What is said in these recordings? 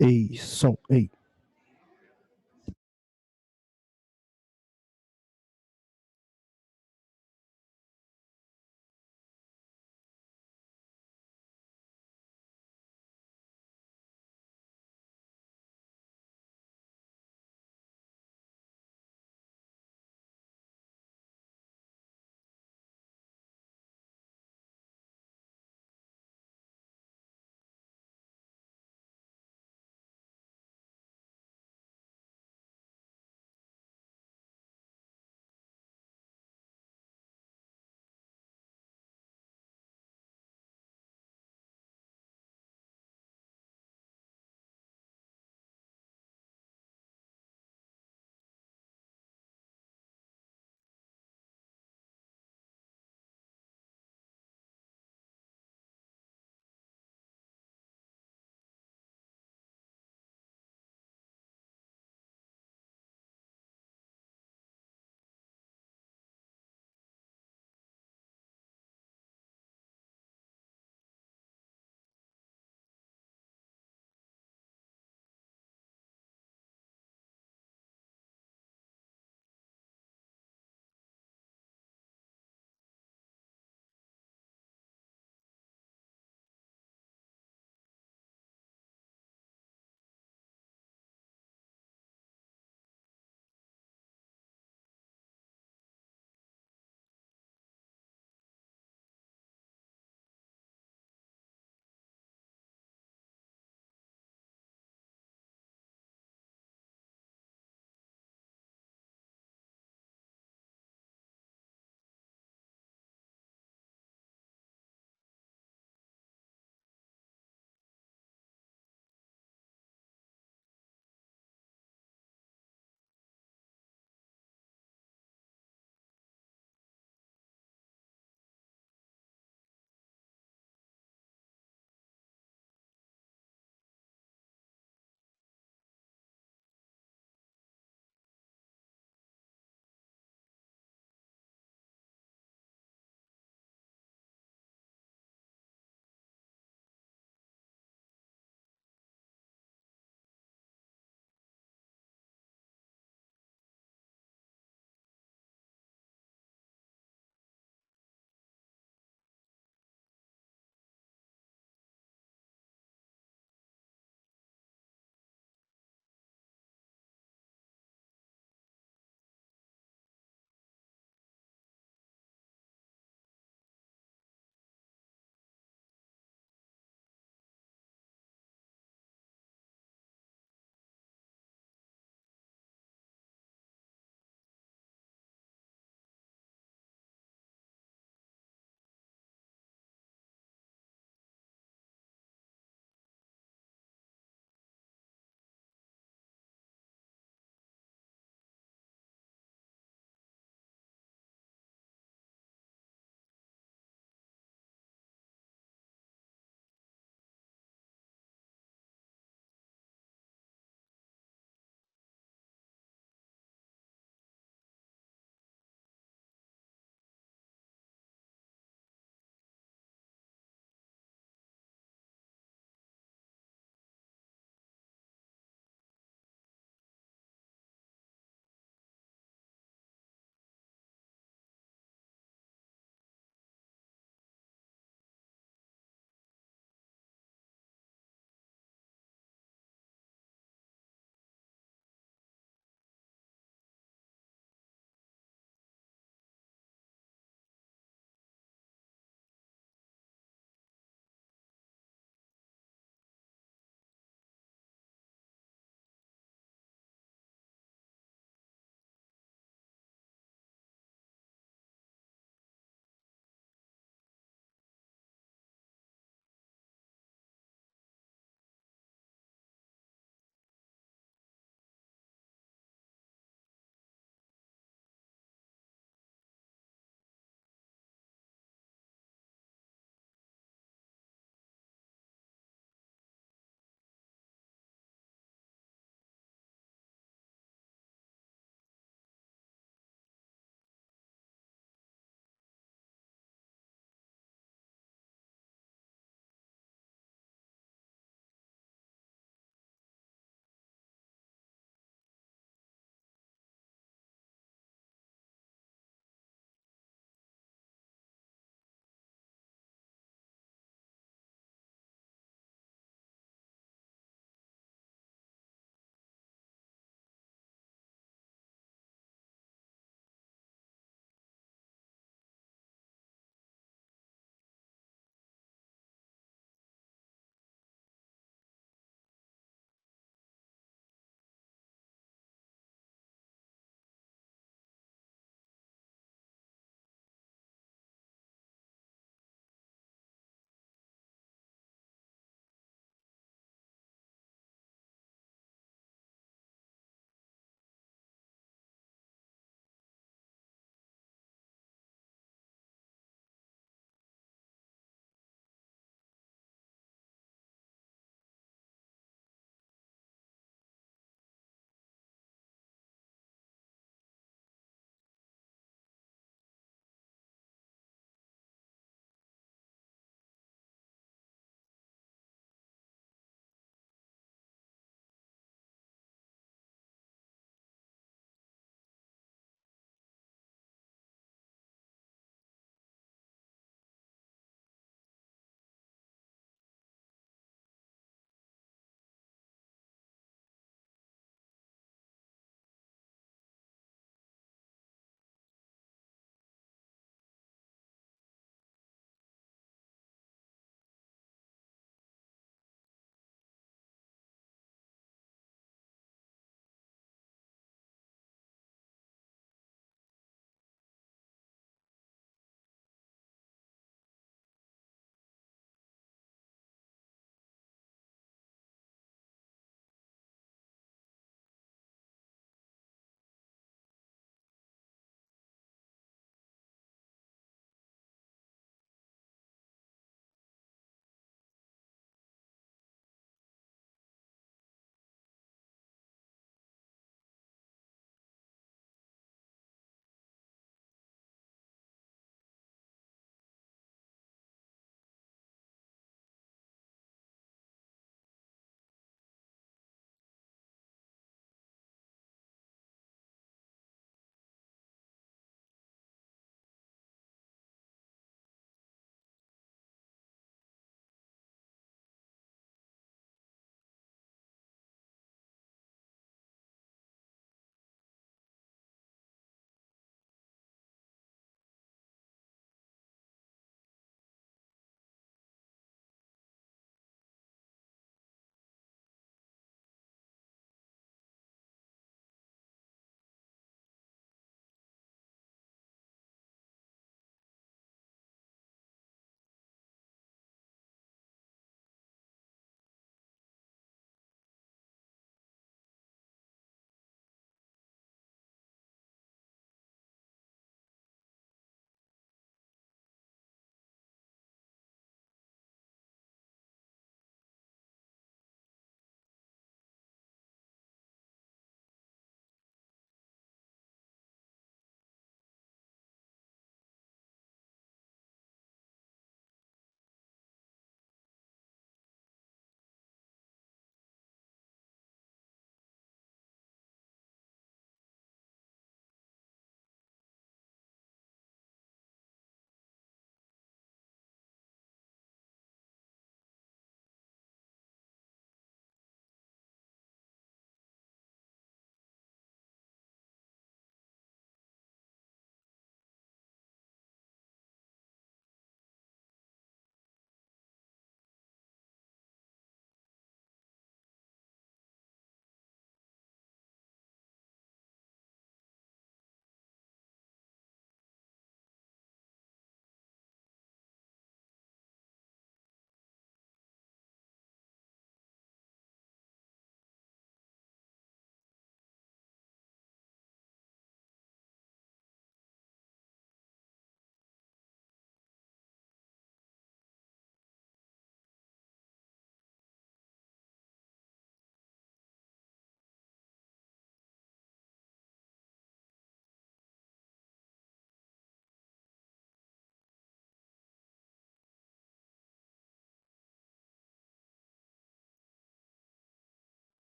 Ei, som, ei.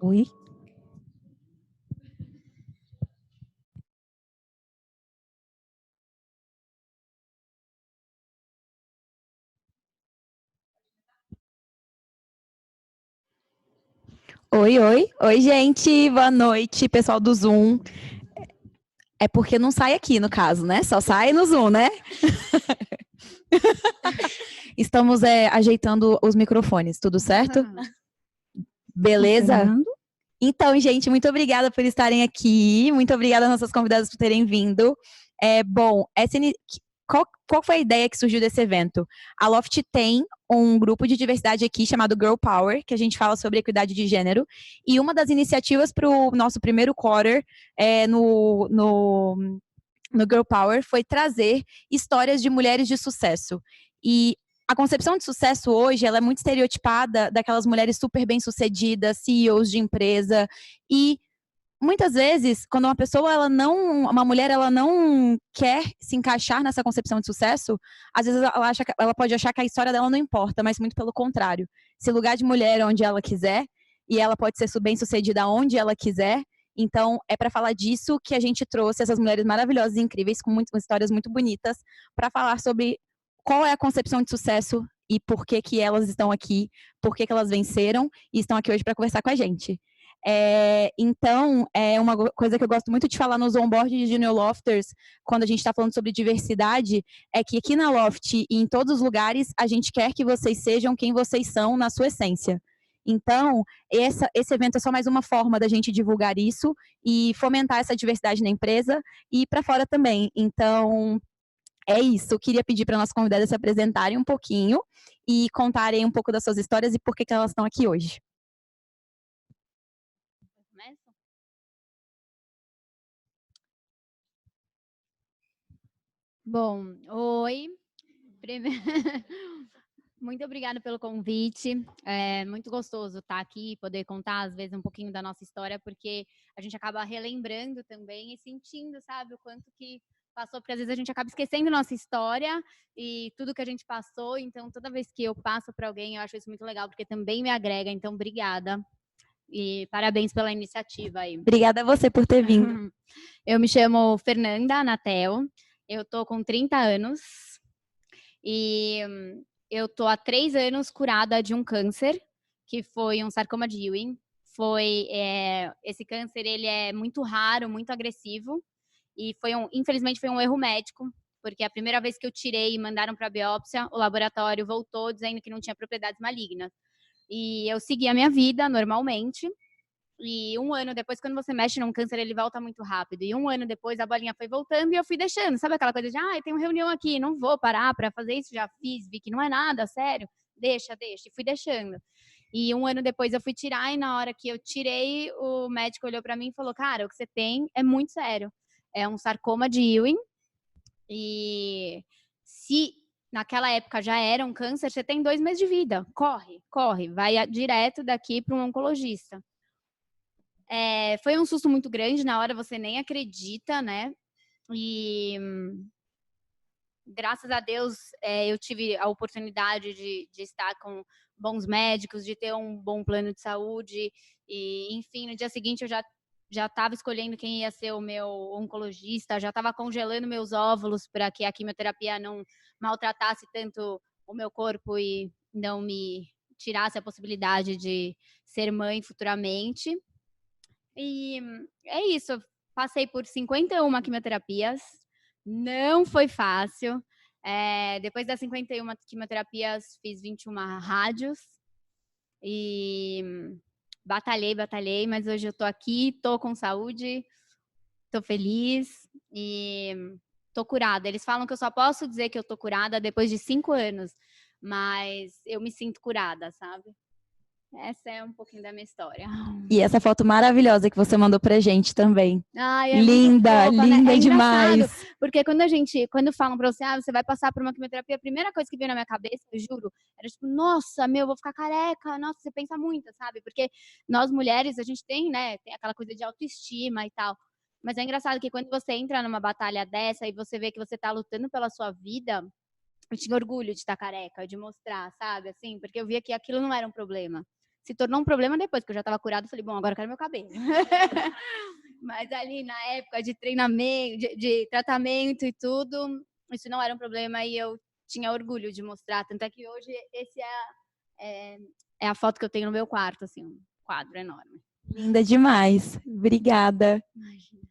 Oi? Oi, oi. Oi, gente. Boa noite, pessoal do Zoom. É porque não sai aqui, no caso, né? Só sai no Zoom, né? Estamos ajeitando os microfones, tudo certo? Beleza? Então, gente, muito obrigada por estarem aqui. Muito obrigada às nossas convidadas por terem vindo. Bom, qual foi a ideia que surgiu desse evento? A Loft tem um grupo de diversidade aqui chamado Girl Power, que a gente fala sobre equidade de gênero, e uma das iniciativas para o nosso primeiro quarter no Girl Power foi trazer histórias de mulheres de sucesso. E a concepção de sucesso hoje, ela é muito estereotipada daquelas mulheres super bem-sucedidas, CEOs de empresa, e muitas vezes, quando uma mulher, ela não quer se encaixar nessa concepção de sucesso, às vezes ela pode achar que a história dela não importa, mas muito pelo contrário. Esse lugar de mulher onde ela quiser, e ela pode ser bem-sucedida onde ela quiser. Então, é para falar disso que a gente trouxe essas mulheres maravilhosas e incríveis, com histórias muito bonitas, para falar sobre qual é a concepção de sucesso e por que elas estão aqui, por que elas venceram e estão aqui hoje para conversar com a gente. Então, uma coisa que eu gosto muito de falar nos onboard de Junior Lofters, quando a gente está falando sobre diversidade, é que aqui na Loft e em todos os lugares, a gente quer que vocês sejam quem vocês são na sua essência. Então, esse evento é só mais uma forma da gente divulgar isso e fomentar essa diversidade na empresa e para fora também. Então, é isso. Eu queria pedir para nossas convidadas se apresentarem um pouquinho e contarem um pouco das suas histórias e por que elas estão aqui hoje. Bom, oi. Muito obrigada pelo convite. É muito gostoso estar aqui, poder contar, às vezes, um pouquinho da nossa história, porque a gente acaba relembrando também e sentindo, sabe, o quanto que passou, porque às vezes a gente acaba esquecendo nossa história e tudo que a gente passou. Então, toda vez que eu passo para alguém, eu acho isso muito legal, porque também me agrega. Então, obrigada. E parabéns pela iniciativa aí. Obrigada a você por ter vindo. Eu me chamo Fernanda Anatel, eu tô com 30 anos e eu tô há 3 anos curada de um câncer, que foi um sarcoma de Ewing. Esse câncer, ele é muito raro, muito agressivo, e infelizmente foi um erro médico, porque a primeira vez que eu tirei e mandaram para biópsia, o laboratório voltou dizendo que não tinha propriedades malignas. E eu segui a minha vida normalmente. E 1 ano depois, quando você mexe num câncer, ele volta muito rápido. E 1 ano depois, a bolinha foi voltando e eu fui deixando. Sabe aquela coisa de, tem uma reunião aqui, não vou parar para fazer isso, já fiz, vi que não é nada, sério. Deixa. E fui deixando. E 1 ano depois eu fui tirar e na hora que eu tirei, o médico olhou para mim e falou, cara, o que você tem é muito sério. É um sarcoma de Ewing. E se naquela época já era um câncer, você tem 2 meses de vida. Corre. Vai direto daqui para um oncologista. Foi um susto muito grande, na hora você nem acredita, né? E graças a Deus eu tive a oportunidade de estar com bons médicos, de ter um bom plano de saúde. E, enfim, no dia seguinte eu já estava escolhendo quem ia ser o meu oncologista, já estava congelando meus óvulos para que a quimioterapia não maltratasse tanto o meu corpo e não me tirasse a possibilidade de ser mãe futuramente. E é isso, eu passei por 51 quimioterapias, não foi fácil. Depois das 51 quimioterapias, fiz 21 rádios e batalhei, mas hoje eu tô aqui, tô com saúde, tô feliz e tô curada. Eles falam que eu só posso dizer que eu tô curada depois de 5 anos, mas eu me sinto curada, sabe? Essa é um pouquinho da minha história. E essa foto maravilhosa que você mandou pra gente também. Ai, é Linda, muito fofa, né? linda É demais. engraçado, porque quando falam pra você, você vai passar por uma quimioterapia, a primeira coisa que veio na minha cabeça, eu juro, era tipo, nossa, meu, vou ficar careca, nossa, você pensa muito, sabe? Porque nós mulheres, a gente tem, né, tem aquela coisa de autoestima e tal. Mas é engraçado que quando você entra numa batalha dessa e você vê que você tá lutando pela sua vida, eu tinha orgulho de estar careca, de mostrar, sabe? Assim, porque eu via que aquilo não era um problema. Se tornou um problema depois, que eu já estava curada, eu falei, bom, agora eu quero meu cabelo. Mas ali na época de treinamento, de tratamento e tudo, isso não era um problema e eu tinha orgulho de mostrar. Tanto é que hoje esse é a foto que eu tenho no meu quarto, assim, um quadro enorme. Linda demais. Obrigada. Imagina.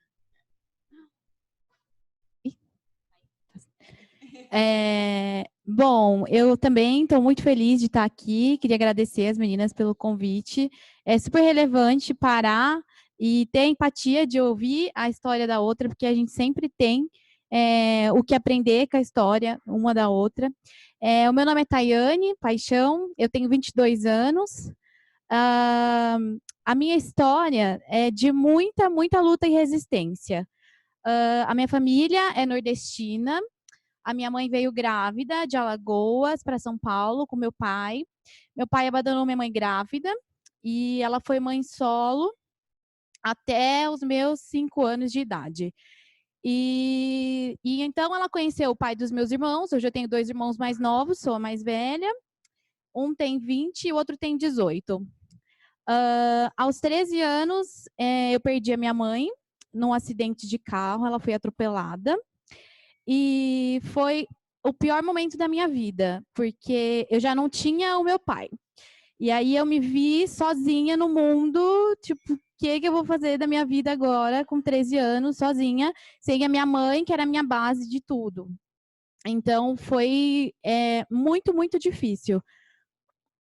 Bom, eu também estou muito feliz de estar aqui. Queria agradecer as meninas pelo convite. É super relevante parar e ter empatia de ouvir a história da outra, porque a gente sempre tem o que aprender com a história uma da outra. O meu nome é Tayane Paixão, eu tenho 22 anos. A minha história é de muita, muita luta e resistência. A minha família é nordestina. A minha mãe veio grávida de Alagoas para São Paulo com meu pai. Meu pai abandonou minha mãe grávida e ela foi mãe solo até os meus 5 anos de idade. E então ela conheceu o pai dos meus irmãos. Hoje eu tenho 2 irmãos mais novos, sou a mais velha. Um tem 20 e o outro tem 18. Aos 13 anos, eu perdi a minha mãe num acidente de carro. Ela foi atropelada. E foi o pior momento da minha vida, porque eu já não tinha o meu pai. E aí eu me vi sozinha no mundo, tipo, o que eu vou fazer da minha vida agora, com 13 anos, sozinha, sem a minha mãe, que era a minha base de tudo. Então, foi muito, muito difícil.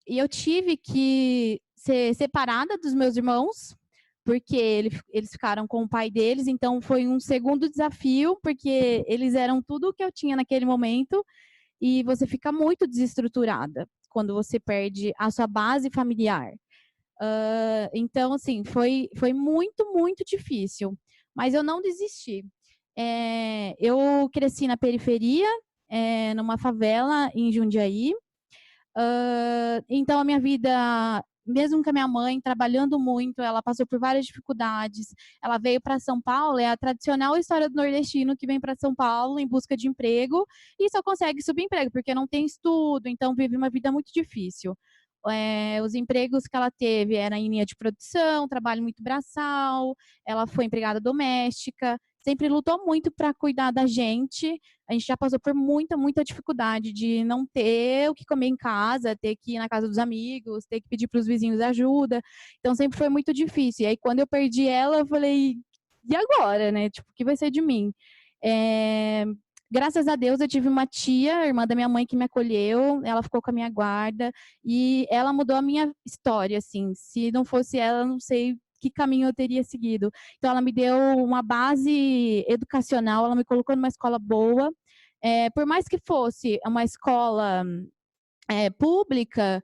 E eu tive que ser separada dos meus irmãos, porque eles ficaram com o pai deles, então foi um segundo desafio, porque eles eram tudo o que eu tinha naquele momento, e você fica muito desestruturada quando você perde a sua base familiar. Então, assim, foi muito, muito difícil, mas eu não desisti. Eu cresci na periferia, numa favela em Jundiaí. Então, a minha vida, mesmo com a minha mãe trabalhando muito, ela passou por várias dificuldades. Ela veio para São Paulo, é a tradicional história do nordestino que vem para São Paulo em busca de emprego e só consegue subemprego, porque não tem estudo, então vive uma vida muito difícil. Os empregos que ela teve eram em linha de produção, trabalho muito braçal, ela foi empregada doméstica, sempre lutou muito para cuidar da gente. A gente já passou por muita, muita dificuldade de não ter o que comer em casa, ter que ir na casa dos amigos, ter que pedir para os vizinhos ajuda. Então, sempre foi muito difícil. E aí, quando eu perdi ela, eu falei, e agora, né? Tipo, o que vai ser de mim? Graças a Deus, eu tive uma tia, irmã da minha mãe, que me acolheu, ela ficou com a minha guarda, e ela mudou a minha história, assim. Se não fosse ela, não sei que caminho eu teria seguido. Então, ela me deu uma base educacional, ela me colocou numa escola boa. Por mais que fosse uma escola pública,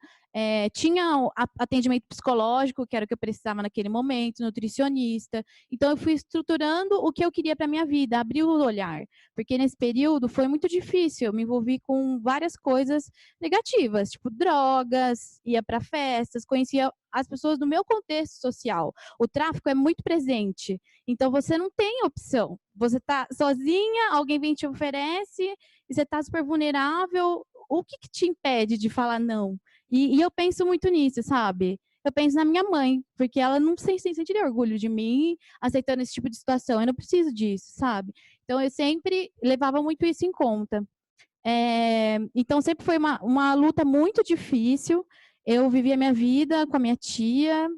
tinha atendimento psicológico, que era o que eu precisava naquele momento, nutricionista. Então, eu fui estruturando o que eu queria para a minha vida, abrir o olhar. Porque nesse período foi muito difícil, eu me envolvi com várias coisas negativas, tipo drogas, ia para festas, conhecia as pessoas do meu contexto social. O tráfico é muito presente, então você não tem opção. Você está sozinha, alguém vem e te oferece, e você está super vulnerável. O que te impede de falar não? E eu penso muito nisso, sabe? Eu penso na minha mãe, porque ela não sentiria orgulho de mim aceitando esse tipo de situação. Eu não preciso disso, sabe? Então, eu sempre levava muito isso em conta. Então, sempre foi uma luta muito difícil. Eu vivi a minha vida com a minha tia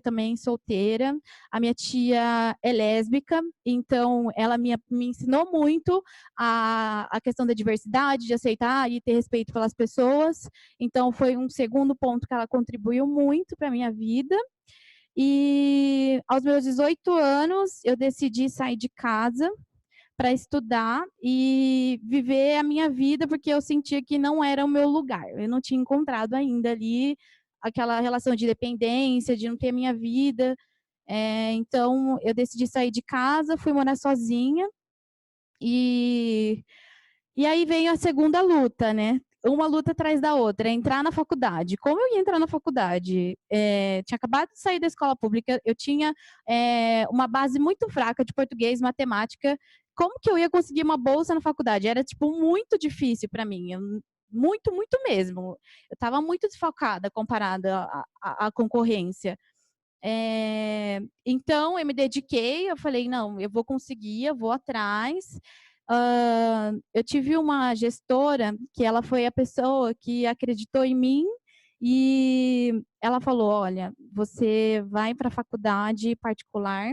também solteira, a minha tia é lésbica, então ela me ensinou muito a questão da diversidade, de aceitar e ter respeito pelas pessoas, então foi um segundo ponto que ela contribuiu muito para a minha vida. E aos meus 18 anos, eu decidi sair de casa para estudar e viver a minha vida, porque eu sentia que não era o meu lugar. Eu não tinha encontrado ainda ali aquela relação de dependência, de não ter minha vida. Então, eu decidi sair de casa, fui morar sozinha. E aí veio a segunda luta, né? Uma luta atrás da outra, entrar na faculdade. Como eu ia entrar na faculdade? Tinha acabado de sair da escola pública, eu tinha uma base muito fraca de português, matemática. Como que eu ia conseguir uma bolsa na faculdade? Era, tipo, muito difícil para mim. Muito, muito mesmo. Eu estava muito desfocada comparada à concorrência. Então, eu me dediquei, eu falei, não, eu vou conseguir, eu vou atrás. Eu tive uma gestora que ela foi a pessoa que acreditou em mim e ela falou, olha, você vai para a faculdade particular,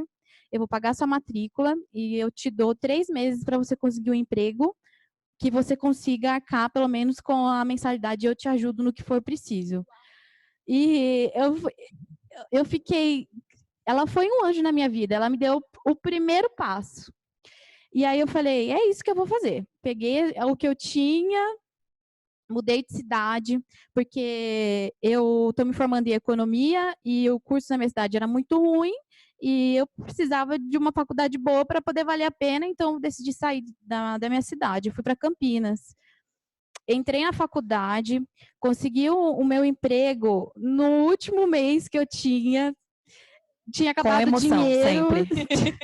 eu vou pagar sua matrícula e eu te dou 3 meses para você conseguir um emprego que você consiga arcar pelo menos com a mensalidade, eu te ajudo no que for preciso. E eu fiquei... Ela foi um anjo na minha vida, ela me deu o primeiro passo. E aí eu falei, é isso que eu vou fazer. Peguei o que eu tinha, mudei de cidade, porque eu estou me formando em economia e o curso na minha cidade era muito ruim e eu precisava de uma faculdade boa para poder valer a pena, então eu decidi sair da minha cidade, fui para Campinas. Entrei na faculdade, consegui o meu emprego no último mês que eu tinha acabado o dinheiro. Sempre.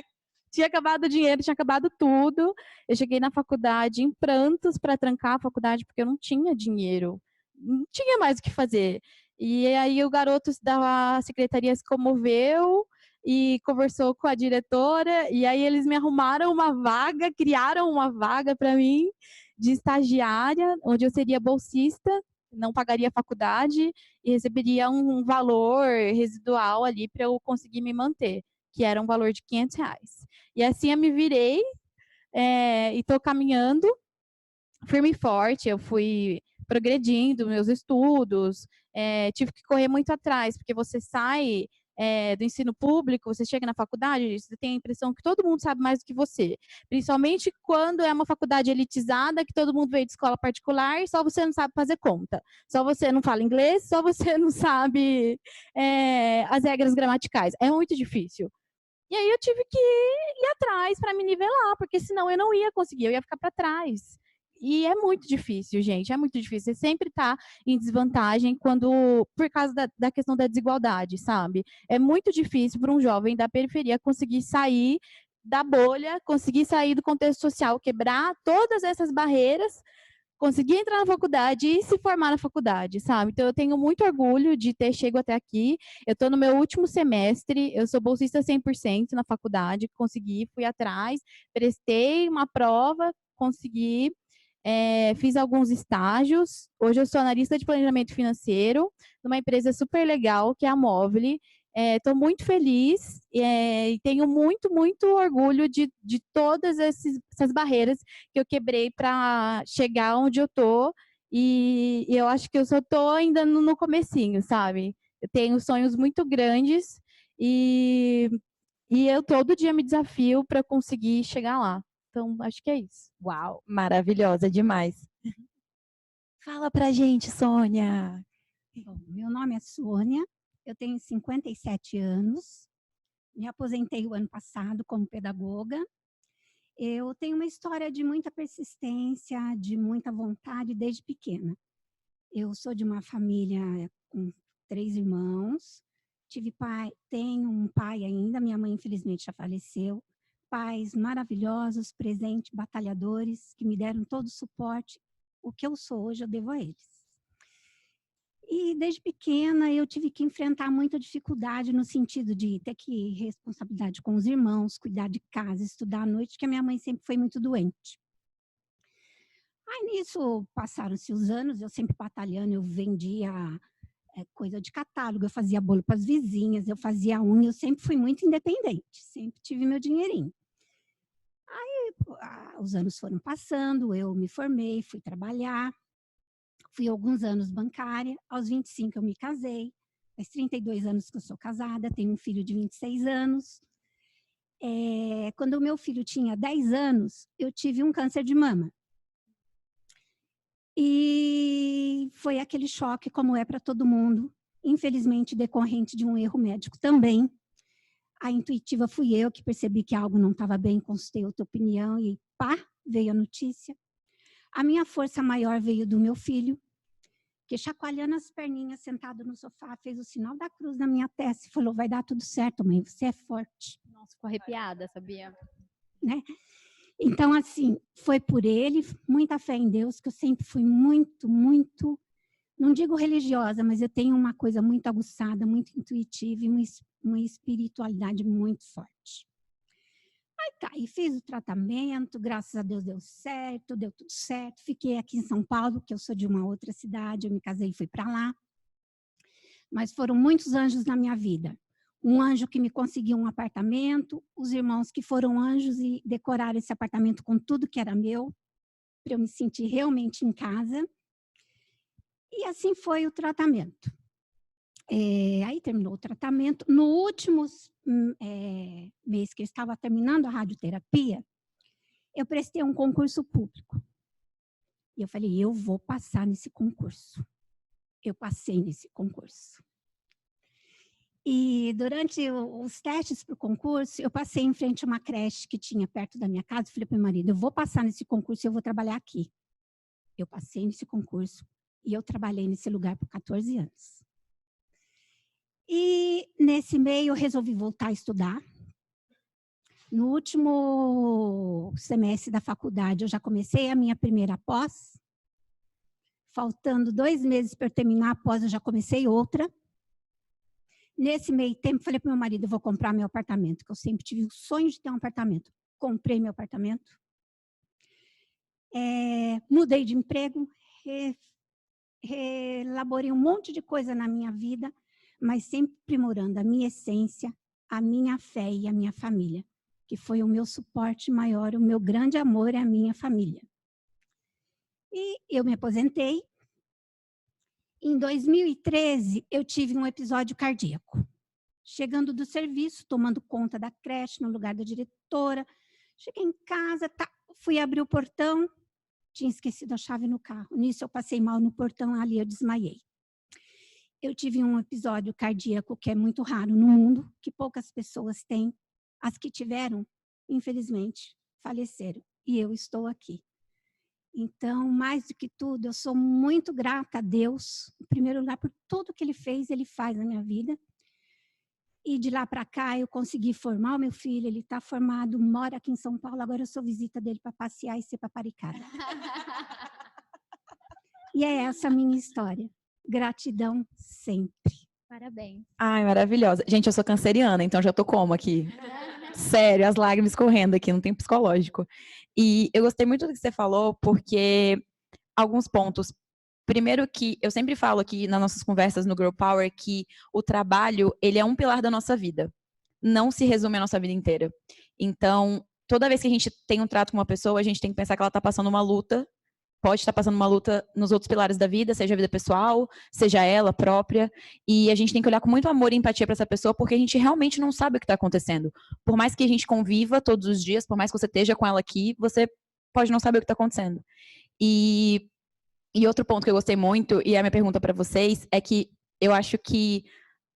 Tinha acabado o dinheiro, tinha acabado tudo. Eu cheguei na faculdade em prantos para trancar a faculdade, porque eu não tinha dinheiro. Não tinha mais o que fazer. E aí o garoto da secretaria se comoveu e conversou com a diretora, e aí eles me arrumaram uma vaga, criaram uma vaga para mim de estagiária, onde eu seria bolsista, não pagaria a faculdade e receberia um valor residual ali para eu conseguir me manter, que era um valor de R$ 500. E assim eu me virei e estou caminhando firme e forte. Eu fui progredindo meus estudos, tive que correr muito atrás, porque você sai do ensino público, você chega na faculdade, você tem a impressão que todo mundo sabe mais do que você. Principalmente quando é uma faculdade elitizada, que todo mundo veio de escola particular, só você não sabe fazer conta. Só você não fala inglês, só você não sabe as regras gramaticais. É muito difícil. E aí eu tive que ir atrás para me nivelar, porque senão eu não ia conseguir, eu ia ficar para trás. E é muito difícil, gente, é muito difícil. Você sempre está em desvantagem por causa da questão da desigualdade, sabe? É muito difícil para um jovem da periferia conseguir sair da bolha, conseguir sair do contexto social, quebrar todas essas barreiras, conseguir entrar na faculdade e se formar na faculdade, sabe? Então, eu tenho muito orgulho de ter chegado até aqui. Eu estou no meu último semestre, eu sou bolsista 100% na faculdade, consegui, fui atrás, prestei uma prova, consegui, fiz alguns estágios. Hoje eu sou analista de planejamento financeiro numa empresa super legal, que é a Movile. Estou muito feliz e tenho muito, muito orgulho de todas essas barreiras que eu quebrei para chegar onde eu estou. E eu acho que eu só estou ainda no comecinho, sabe? Eu tenho sonhos muito grandes e eu todo dia me desafio para conseguir chegar lá. Então, acho que é isso. Uau, maravilhosa demais. Fala pra gente, Sônia. Bom, meu nome é Sônia, eu tenho 57 anos, me aposentei o ano passado como pedagoga. Eu tenho uma história de muita persistência, de muita vontade desde pequena. Eu sou de uma família com 3 irmãos, tenho um pai ainda, minha mãe infelizmente já faleceu, pais maravilhosos, presentes, batalhadores, que me deram todo o suporte. O que eu sou hoje eu devo a eles. E desde pequena eu tive que enfrentar muita dificuldade no sentido de ter que responsabilidade com os irmãos, cuidar de casa, estudar à noite, porque a minha mãe sempre foi muito doente. Aí nisso passaram-se os anos, eu sempre batalhando, eu vendia coisa de catálogo, eu fazia bolo para as vizinhas, eu fazia unha, eu sempre fui muito independente, sempre tive meu dinheirinho. Aí os anos foram passando, eu me formei, fui trabalhar, fui alguns anos bancária, aos 25 eu me casei, faz 32 anos que eu sou casada, tenho um filho de 26 anos. Quando o meu filho tinha 10 anos, eu tive um câncer de mama. E foi aquele choque, como é para todo mundo, infelizmente decorrente de um erro médico também. A intuitiva fui eu que percebi que algo não estava bem, consultei outra opinião e pá, veio a notícia. A minha força maior veio do meu filho, que chacoalhando as perninhas, sentado no sofá, fez o sinal da cruz na minha testa e falou, vai dar tudo certo, mãe, você é forte. Nossa, ficou arrepiada, sabia? Né? Então, assim, foi por ele, muita fé em Deus, que eu sempre fui muito, muito, não digo religiosa, mas eu tenho uma coisa muito aguçada, muito intuitiva e uma espiritualidade muito forte. Aí tá, e fiz o tratamento, graças a Deus deu certo, deu tudo certo. Fiquei aqui em São Paulo, que eu sou de uma outra cidade, eu me casei e fui para lá. Mas foram muitos anjos na minha vida. Um anjo que me conseguiu um apartamento, os irmãos que foram anjos e decoraram esse apartamento com tudo que era meu, para eu me sentir realmente em casa. E assim foi o tratamento. Aí terminou o tratamento. No último mês que eu estava terminando a radioterapia, eu prestei um concurso público. E eu falei, eu vou passar nesse concurso. Eu passei nesse concurso. E durante os testes para o concurso, eu passei em frente a uma creche que tinha perto da minha casa. Falei para o meu marido, eu vou passar nesse concurso e eu vou trabalhar aqui. Eu passei nesse concurso e eu trabalhei nesse lugar por 14 anos. E nesse meio eu resolvi voltar a estudar. No último semestre da faculdade, eu já comecei a minha primeira pós. Faltando 2 meses para eu terminar a pós, eu já comecei outra. Nesse meio tempo, falei para meu marido, eu vou comprar meu apartamento, que eu sempre tive o sonho de ter um apartamento. Comprei meu apartamento. Mudei de emprego, reelaborei um monte de coisa na minha vida, mas sempre aprimorando a minha essência, a minha fé e a minha família, que foi o meu suporte maior, o meu grande amor é a minha família. E eu me aposentei. Em 2013, eu tive um episódio cardíaco. Chegando do serviço, tomando conta da creche, no lugar da diretora. Cheguei em casa, fui abrir o portão, tinha esquecido a chave no carro. Nisso, eu passei mal no portão, ali eu desmaiei. Eu tive um episódio cardíaco que é muito raro no mundo, que poucas pessoas têm. As que tiveram, infelizmente, faleceram. E eu estou aqui. Então, mais do que tudo, eu sou muito grata a Deus, em primeiro lugar, por tudo que Ele fez, Ele faz na minha vida. E de lá para cá, eu consegui formar o meu filho, ele está formado, mora aqui em São Paulo, agora eu sou visita dele para passear e ser paparicada. E é essa a minha história. Gratidão sempre. Parabéns. Ai, maravilhosa. Gente, eu sou canceriana, então já tô como aqui? Sério, as lágrimas correndo aqui, não tem psicológico. E eu gostei muito do que você falou, porque alguns pontos. Primeiro que eu sempre falo aqui nas nossas conversas no Girl Power que o trabalho, ele é um pilar da nossa vida. Não se resume a nossa vida inteira. Então, toda vez que a gente tem um trato com uma pessoa, a gente tem que pensar que ela está passando uma luta, pode estar passando uma luta nos outros pilares da vida, seja a vida pessoal, seja ela própria, e a gente tem que olhar com muito amor e empatia para essa pessoa, porque a gente realmente não sabe o que está acontecendo. Por mais que a gente conviva todos os dias, por mais que você esteja com ela aqui, você pode não saber o que está acontecendo. E outro ponto que eu gostei muito, e a minha pergunta para vocês, é que eu acho que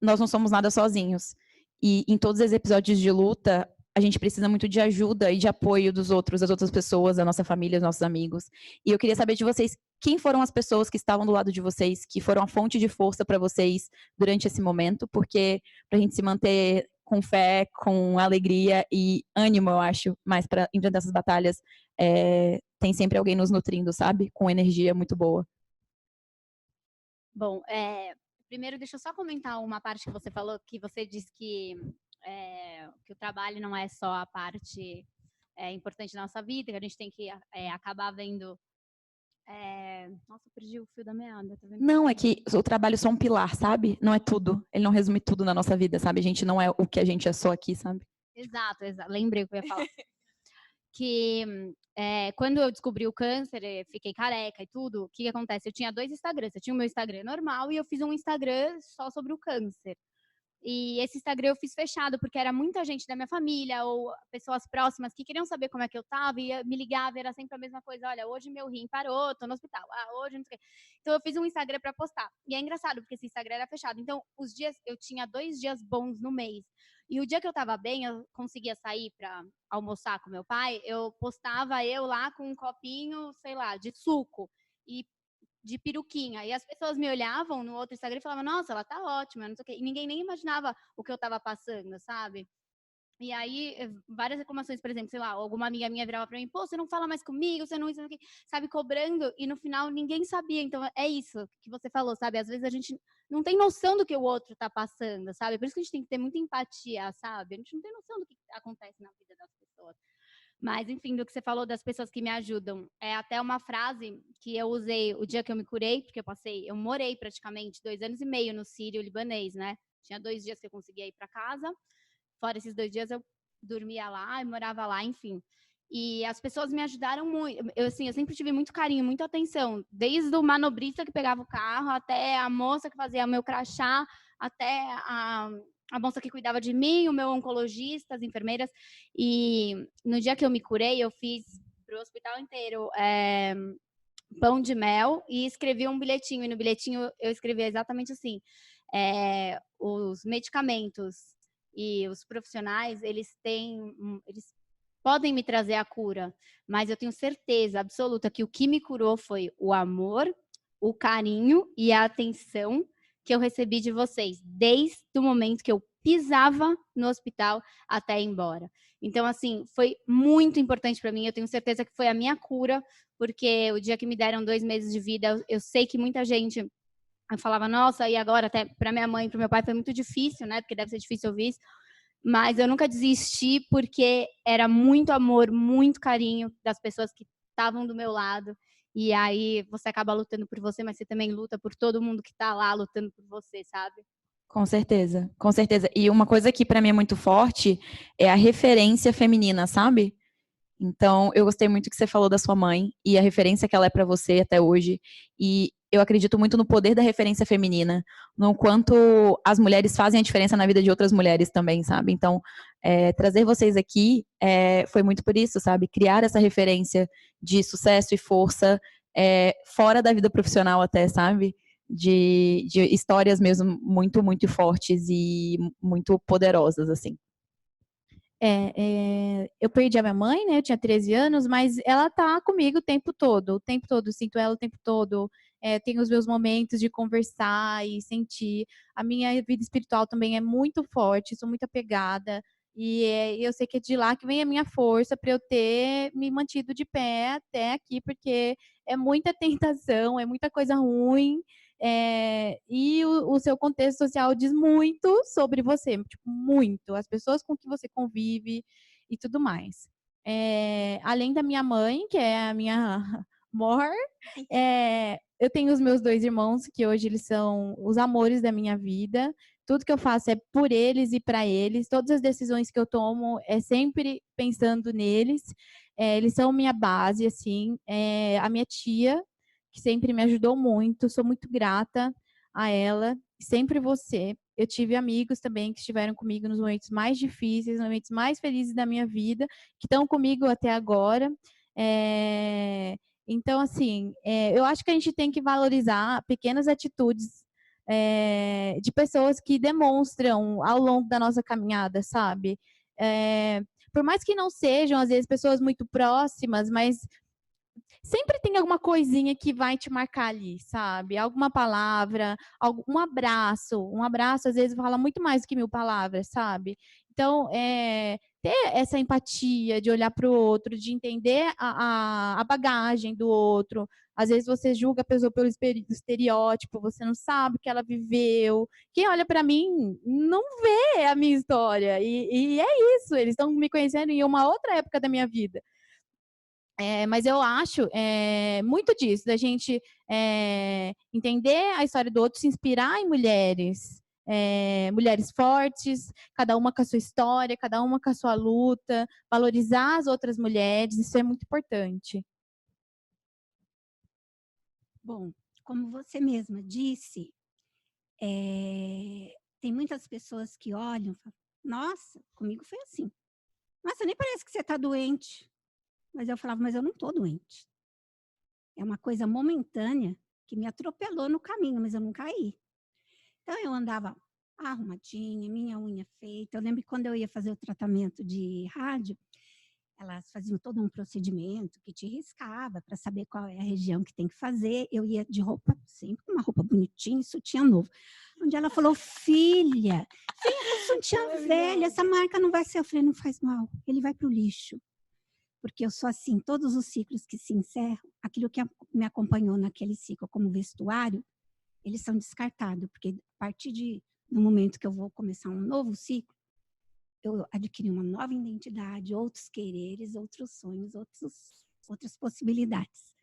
nós não somos nada sozinhos. E em todos os episódios de luta, a gente precisa muito de ajuda e de apoio dos outros, das outras pessoas, da nossa família, dos nossos amigos. E eu queria saber de vocês, quem foram as pessoas que estavam do lado de vocês, que foram a fonte de força para vocês durante esse momento, porque para a gente se manter com fé, com alegria e ânimo, eu acho, mais para enfrentar essas batalhas, tem sempre alguém nos nutrindo, sabe? Com energia muito boa. Bom, primeiro deixa eu só comentar uma parte que você falou, que você disse que o trabalho não é só a parte importante da nossa vida, que a gente tem que acabar vendo Nossa, eu perdi o fio da meada, tá vendo? Não, é que o trabalho é só um pilar, sabe? Não é tudo. Ele não resume tudo na nossa vida, sabe? A gente não é o que a gente é só aqui, sabe? Exato. Lembrei o que eu ia falar. Que quando eu descobri o câncer, fiquei careca e tudo, o que acontece? Eu tinha 2 Instagrams. Eu tinha o meu Instagram normal e eu fiz um Instagram só sobre o câncer. E esse Instagram eu fiz fechado, porque era muita gente da minha família ou pessoas próximas que queriam saber como é que eu tava e me ligava, era sempre a mesma coisa. Olha, hoje meu rim parou, tô no hospital. Hoje não sei o quê. Então eu fiz um Instagram para postar. E é engraçado, porque esse Instagram era fechado. Então, os dias, eu tinha 2 dias bons no mês. E o dia que eu tava bem, eu conseguia sair para almoçar com meu pai, eu postava eu lá com um copinho, sei lá, de suco. E de peruquinha. E as pessoas me olhavam no outro Instagram e falavam, nossa, ela tá ótima, não sei o quê. E ninguém nem imaginava o que eu tava passando, sabe? E aí, várias reclamações, por exemplo, sei lá, alguma amiga minha virava pra mim, pô, você não fala mais comigo, você não, sabe, cobrando, e no final ninguém sabia. Então, é isso que você falou, sabe? Às vezes a gente não tem noção do que o outro tá passando, sabe? Por isso que a gente tem que ter muita empatia, sabe? A gente não tem noção do que acontece na vida das pessoas. Mas, enfim, do que você falou das pessoas que me ajudam. É até uma frase que eu usei o dia que eu me curei, porque eu morei praticamente 2 anos e meio no Sírio libanês, né? Tinha 2 dias que eu conseguia ir para casa. Fora esses 2 dias eu dormia lá e morava lá, enfim. E as pessoas me ajudaram muito. Eu sempre tive muito carinho, muita atenção. Desde o manobrista que pegava o carro, até a moça que fazia o meu crachá, até a moça que cuidava de mim, o meu oncologista, as enfermeiras. E no dia que eu me curei, eu fiz para o hospital inteiro pão de mel e escrevi um bilhetinho. E no bilhetinho eu escrevi exatamente assim: os medicamentos e os profissionais, eles podem me trazer a cura, mas eu tenho certeza absoluta que o que me curou foi o amor, o carinho e a atenção que eu recebi de vocês, desde o momento que eu pisava no hospital até ir embora. Então, assim, foi muito importante para mim. Eu tenho certeza que foi a minha cura, porque o dia que me deram 2 meses de vida, eu sei que muita gente falava, nossa, e agora? Até para minha mãe e para meu pai foi muito difícil, né? Porque deve ser difícil ouvir isso. Mas eu nunca desisti, porque era muito amor, muito carinho das pessoas que estavam do meu lado. E aí você acaba lutando por você, mas você também luta por todo mundo que está lá lutando por você, sabe? Com certeza, com certeza. E uma coisa que para mim é muito forte é a referência feminina, sabe? Então, eu gostei muito que você falou da sua mãe e a referência que ela é para você até hoje. E eu acredito muito no poder da referência feminina, no quanto as mulheres fazem a diferença na vida de outras mulheres também, sabe? Então, trazer vocês aqui foi muito por isso, sabe? Criar essa referência de sucesso e força fora da vida profissional até, sabe? De histórias mesmo muito, muito fortes e muito poderosas, assim. Eu perdi a minha mãe, né? Eu tinha 13 anos, mas ela tá comigo o tempo todo, eu sinto ela o tempo todo. Tenho os meus momentos de conversar e sentir. A minha vida espiritual também é muito forte, sou muito apegada. E eu sei que é de lá que vem a minha força para eu ter me mantido de pé até aqui, porque é muita tentação, é muita coisa ruim. E o seu contexto social diz muito sobre você, tipo, muito. As pessoas com que você convive e tudo mais. Além da minha mãe, que é a minha mor, eu tenho os meus 2 irmãos, que hoje eles são os amores da minha vida. Tudo que eu faço é por eles e para eles. Todas as decisões que eu tomo é sempre pensando neles. Eles são minha base, assim. A minha tia, que sempre me ajudou muito, sou muito grata a ela, sempre você. Eu tive amigos também que estiveram comigo nos momentos mais difíceis, nos momentos mais felizes da minha vida, que estão comigo até agora. Então, assim, eu acho que a gente tem que valorizar pequenas atitudes de pessoas que demonstram ao longo da nossa caminhada, sabe? Por mais que não sejam, às vezes, pessoas muito próximas, mas sempre tem alguma coisinha que vai te marcar ali, sabe? Alguma palavra, um abraço. Um abraço, às vezes, fala muito mais do que 1000 palavras, sabe? Então, ter essa empatia de olhar para o outro, de entender a bagagem do outro. Às vezes você julga a pessoa pelo estereótipo, você não sabe o que ela viveu. Quem olha para mim não vê a minha história. E é isso, eles estão me conhecendo em uma outra época da minha vida. Mas eu acho muito disso, da gente entender a história do outro, se inspirar em mulheres. Mulheres fortes, cada uma com a sua história, cada uma com a sua luta, valorizar as outras mulheres, isso é muito importante. Bom, como você mesma disse, tem muitas pessoas que olham e falam, nossa, comigo foi assim. Nossa, nem parece que você está doente. Mas eu falava, mas eu não estou doente. É uma coisa momentânea que me atropelou no caminho, mas eu não caí. Então, eu andava arrumadinha, minha unha feita. Eu lembro que quando eu ia fazer o tratamento de rádio, elas faziam todo um procedimento que te riscava para saber qual é a região que tem que fazer. Eu ia de roupa, sempre com uma roupa bonitinha, sutiã novo. Onde ela falou, filha, venha com sutiã velha, essa marca não vai ser. Eu falei, não faz mal, ele vai para o lixo. Porque eu sou assim, todos os ciclos que se encerram, aquilo que me acompanhou naquele ciclo como vestuário, eles são descartados, porque a partir do momento que eu vou começar um novo ciclo, eu adquiri uma nova identidade, outros quereres, outros sonhos, outras possibilidades.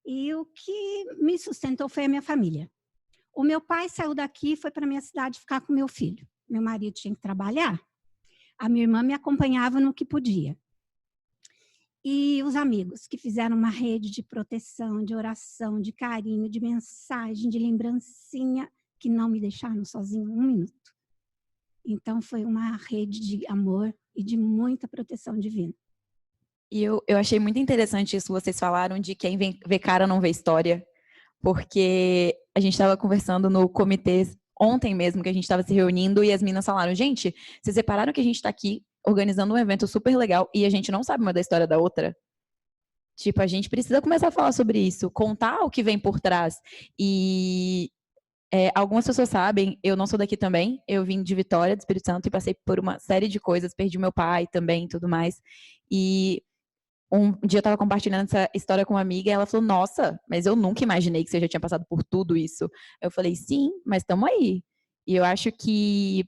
E o que me sustentou foi a minha família. O meu pai saiu daqui e foi para a minha cidade ficar com meu filho. Meu marido tinha que trabalhar. A minha irmã me acompanhava no que podia. E os amigos que fizeram uma rede de proteção, de oração, de carinho, de mensagem, de lembrancinha, que não me deixaram sozinha um minuto. Então, foi uma rede de amor e de muita proteção divina. E eu achei muito interessante isso que vocês falaram de quem vê cara não vê história, porque a gente estava conversando no comitê ontem mesmo, que a gente estava se reunindo, e as meninas falaram, gente, vocês repararam que a gente está aqui organizando um evento super legal e a gente não sabe uma da história da outra? Tipo, a gente precisa começar a falar sobre isso, contar o que vem por trás. E algumas pessoas sabem, eu não sou daqui também, eu vim de Vitória, do Espírito Santo, e passei por uma série de coisas, perdi meu pai também e tudo mais. E um dia eu estava compartilhando essa história com uma amiga e ela falou, nossa, mas eu nunca imaginei que você já tinha passado por tudo isso. Eu falei, sim, mas estamos aí. E eu acho que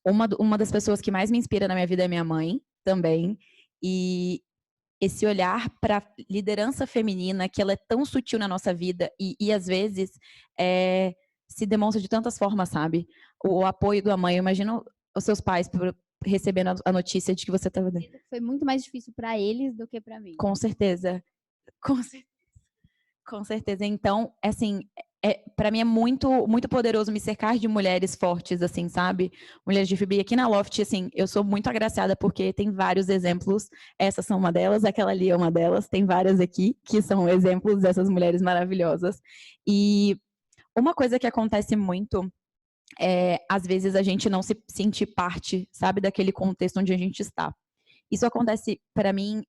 uma das pessoas que mais me inspira na minha vida é minha mãe, também. E esse olhar para liderança feminina, que ela é tão sutil na nossa vida e às vezes se demonstra de tantas formas, sabe? O apoio da mãe, eu imagino os seus pais recebendo a notícia de que você estava... Foi muito mais difícil para eles do que para mim. Com certeza. Com certeza. Então, assim, para mim é muito, muito poderoso me cercar de mulheres fortes, assim, sabe? Mulheres de fibra. E aqui na Loft, assim, eu sou muito agraciada porque tem vários exemplos. Essas são uma delas, aquela ali é uma delas. Tem várias aqui que são exemplos dessas mulheres maravilhosas. E uma coisa que acontece muito às vezes a gente não se sentir parte, sabe, daquele contexto onde a gente está. Isso acontece, para mim,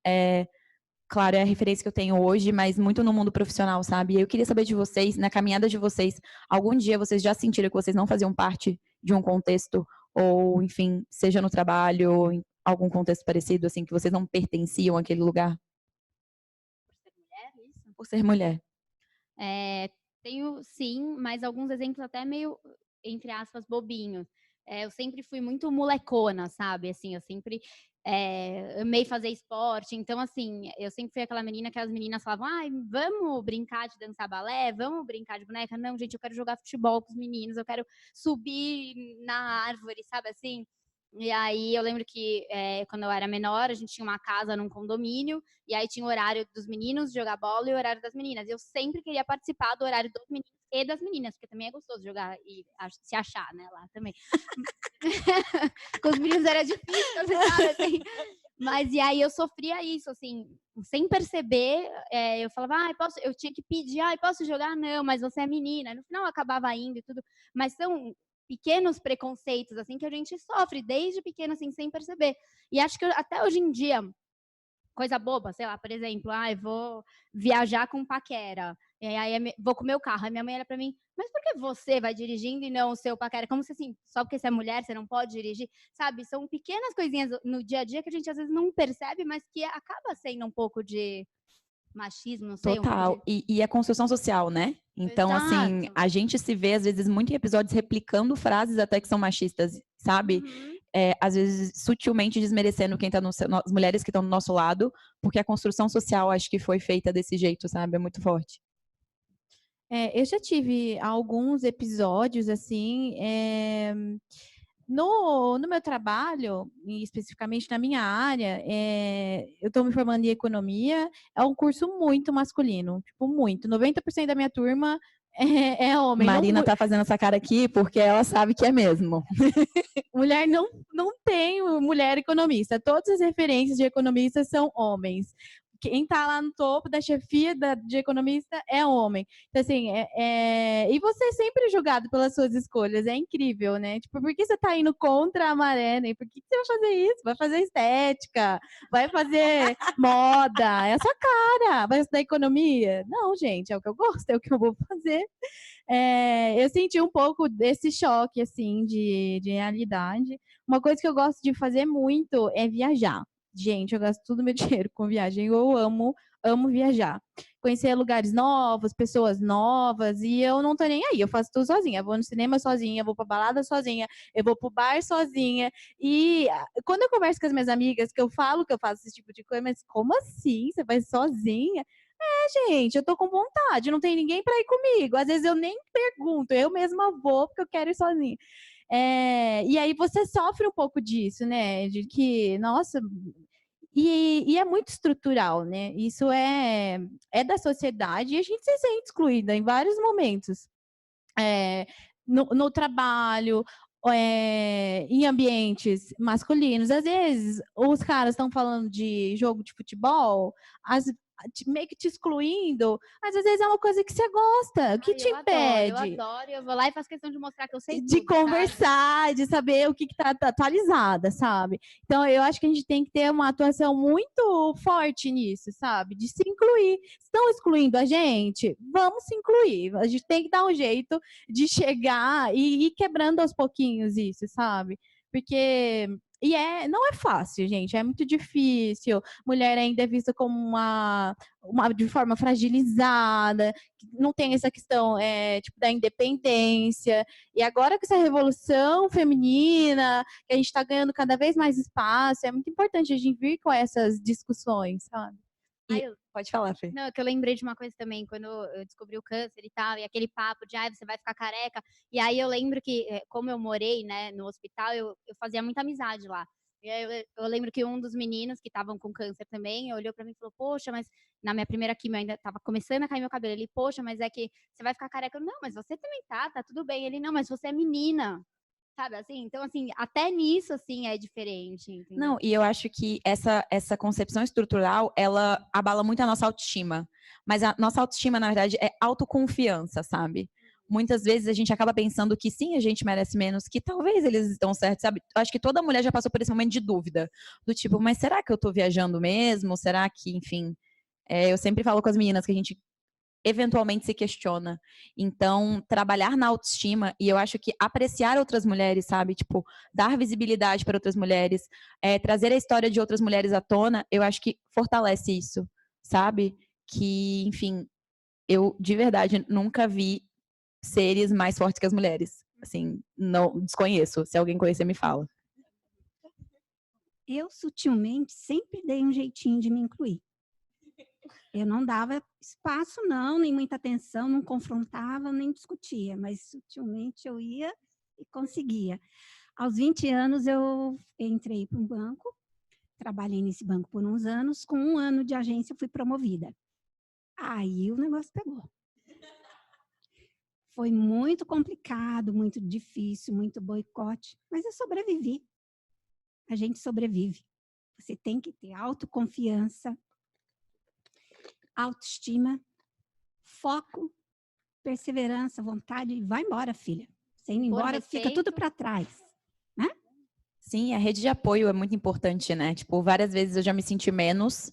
claro, é a referência que eu tenho hoje, mas muito no mundo profissional, sabe? Eu queria saber de vocês, na caminhada de vocês, algum dia vocês já sentiram que vocês não faziam parte de um contexto, ou, enfim, seja no trabalho, ou em algum contexto parecido, assim, que vocês não pertenciam àquele lugar? Por ser mulher, isso? Por ser mulher. Tenho, sim, mas alguns exemplos até meio, entre aspas, bobinhos. Eu sempre fui muito molecona, sabe? Assim, eu sempre amei fazer esporte. Então, assim, eu sempre fui aquela menina que as meninas falavam, ai, vamos brincar de dançar balé? Vamos brincar de boneca? Não, gente, eu quero jogar futebol com os meninos, eu quero subir na árvore, sabe assim? E aí eu lembro que quando eu era menor, a gente tinha uma casa num condomínio, e aí tinha o horário dos meninos de jogar bola e o horário das meninas. E eu sempre queria participar do horário dos meninos e das meninas, porque também é gostoso jogar e se achar, né, lá também. Com os meninos era difícil, sabe, assim. Mas e aí eu sofria isso, assim, sem perceber, eu falava, eu tinha que pedir, posso jogar? Não, mas você é menina. No final eu acabava indo e tudo, mas são pequenos preconceitos, assim, que a gente sofre desde pequeno, assim, sem perceber. E acho que até hoje em dia, coisa boba, sei lá, por exemplo, eu vou viajar com paquera, e aí vou com o meu carro, aí minha mãe olha pra mim, mas por que você vai dirigindo e não o seu paquera? Como se, assim, só porque você é mulher, você não pode dirigir, sabe? São pequenas coisinhas no dia a dia que a gente às vezes não percebe, mas que acaba sendo um pouco de machismo, não sei. Total. E a construção social, né? Então, Exato. assim, a gente se vê, às vezes, muito em episódios replicando frases até que são machistas, sabe? Uhum. às vezes, sutilmente desmerecendo quem tá as mulheres que estão do nosso lado, porque a construção social, acho que foi feita desse jeito, sabe? É muito forte. Eu já tive alguns episódios, assim, no meu trabalho, e especificamente na minha área, eu estou me formando em economia, é um curso muito masculino, tipo, muito. 90% da minha turma é homem. Marina tá fazendo essa cara aqui porque ela sabe que é mesmo. Mulher não tem mulher economista. Todas as referências de economistas são homens. Quem está lá no topo da chefia de economista é homem. Então, assim, e você é sempre julgado pelas suas escolhas. É incrível, né? Tipo, por que você está indo contra a maré, né? Por que você vai fazer isso? Vai fazer estética? Vai fazer moda? É a sua cara. Vai estudar economia? Não, gente, é o que eu gosto, é o que eu vou fazer. Eu senti um pouco desse choque, assim, de realidade. Uma coisa que eu gosto de fazer muito é viajar. Gente, eu gasto todo o meu dinheiro com viagem. Eu amo viajar. Conhecer lugares novos, pessoas novas, e eu não tô nem aí. Eu faço tudo sozinha. Eu vou no cinema sozinha, eu vou pra balada sozinha, eu vou pro bar sozinha. E quando eu converso com as minhas amigas, que eu falo que eu faço esse tipo de coisa, mas como assim? Você vai sozinha? Gente, eu tô com vontade, não tem ninguém para ir comigo. Às vezes eu nem pergunto, eu mesma vou porque eu quero ir sozinha. E aí você sofre um pouco disso, né? De que, nossa, e é muito estrutural, né? Isso é da sociedade e a gente se sente excluída em vários momentos. No trabalho, em ambientes masculinos. Às vezes, os caras estão falando de jogo de futebol, meio que te excluindo, mas às vezes é uma coisa que você gosta, que te impede. Eu adoro, eu vou lá e faço questão de mostrar que eu sei de tudo, conversar, sabe? de saber o que está atualizada, sabe? Então, eu acho que a gente tem que ter uma atuação muito forte nisso, sabe? De se incluir. Estão excluindo a gente? Vamos se incluir. A gente tem que dar um jeito de chegar e ir quebrando aos pouquinhos isso, sabe? Porque não é fácil, gente, é muito difícil. Mulher ainda é vista como de forma fragilizada, não tem essa questão tipo, da independência. E agora com essa revolução feminina, que a gente está ganhando cada vez mais espaço, é muito importante a gente vir com essas discussões, sabe? Pode falar, Fê. Não, é que eu lembrei de uma coisa também, quando eu descobri o câncer e tal, e aquele papo de, você vai ficar careca. E aí eu lembro que, como eu morei, né, no hospital, eu fazia muita amizade lá. E aí eu lembro que um dos meninos que estavam com câncer também, olhou pra mim e falou, poxa, mas na minha primeira quimio ainda tava começando a cair meu cabelo. Ele, poxa, mas é que você vai ficar careca. Eu, não, mas você também tá tudo bem. Ele, não, mas você é menina. Sabe, assim? Então, assim, até nisso, assim, é diferente, entendeu? Não, e eu acho que essa concepção estrutural, ela abala muito a nossa autoestima. Mas a nossa autoestima, na verdade, é autoconfiança, sabe? Muitas vezes a gente acaba pensando que sim, a gente merece menos, que talvez eles estão certos, sabe? Eu acho que toda mulher já passou por esse momento de dúvida. Do tipo, mas será que eu tô viajando mesmo? Será que, enfim... eu sempre falo com as meninas que a gente eventualmente se questiona. Então, trabalhar na autoestima, e eu acho que apreciar outras mulheres, sabe? Tipo, dar visibilidade para outras mulheres, trazer a história de outras mulheres à tona, eu acho que fortalece isso, sabe? Que, enfim, eu, de verdade, nunca vi seres mais fortes que as mulheres. Assim, não desconheço. Se alguém conhecer, me fala. Eu, sutilmente, sempre dei um jeitinho de me incluir. Eu não dava espaço, não, nem muita atenção, não confrontava, nem discutia, mas sutilmente eu ia e conseguia. Aos 20 anos, eu entrei para um banco, trabalhei nesse banco por uns anos, com 1 ano de agência, eu fui promovida. Aí o negócio pegou. Foi muito complicado, muito difícil, muito boicote, mas eu sobrevivi. A gente sobrevive. Você tem que ter autoconfiança, autoestima, foco, perseverança, vontade, e vai embora, filha. Você indo embora, fica tudo para trás, né? Sim, a rede de apoio é muito importante, né? Tipo, várias vezes eu já me senti menos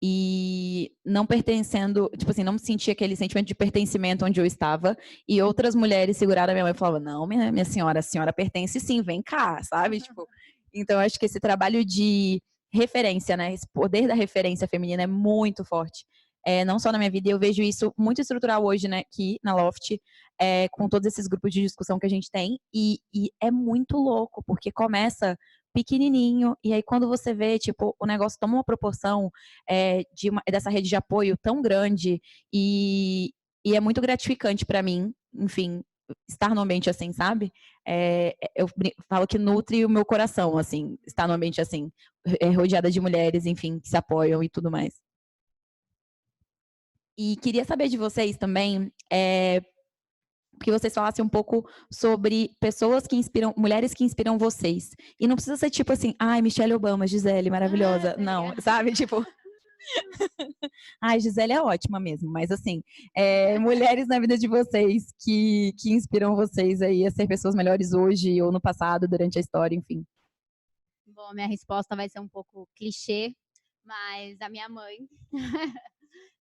e não pertencendo, tipo assim, não senti aquele sentimento de pertencimento onde eu estava, e outras mulheres seguraram a minha mãe e falavam, não, minha senhora, a senhora pertence sim, vem cá, sabe? Tipo, então eu acho que esse trabalho de referência, né? Esse poder da referência feminina é muito forte. Não só na minha vida, eu vejo isso muito estrutural hoje, né, aqui na Loft, com todos esses grupos de discussão que a gente tem, e é muito louco, porque começa pequenininho, e aí quando você vê, tipo, o negócio toma uma proporção dessa rede de apoio tão grande, e é muito gratificante para mim, enfim, estar num ambiente assim, sabe? Eu falo que nutre o meu coração, assim, estar num ambiente assim, rodeada de mulheres, enfim, que se apoiam e tudo mais. E queria saber de vocês também, que vocês falassem um pouco sobre pessoas que inspiram, mulheres que inspiram vocês. E não precisa ser tipo assim, ai, Michelle Obama, Gisele, maravilhosa. Não, sabe? Tipo, ai, Gisele é ótima mesmo, mas assim, mulheres na vida de vocês que inspiram vocês aí a ser pessoas melhores hoje ou no passado, durante a história, enfim. Bom, minha resposta vai ser um pouco clichê, mas a minha mãe.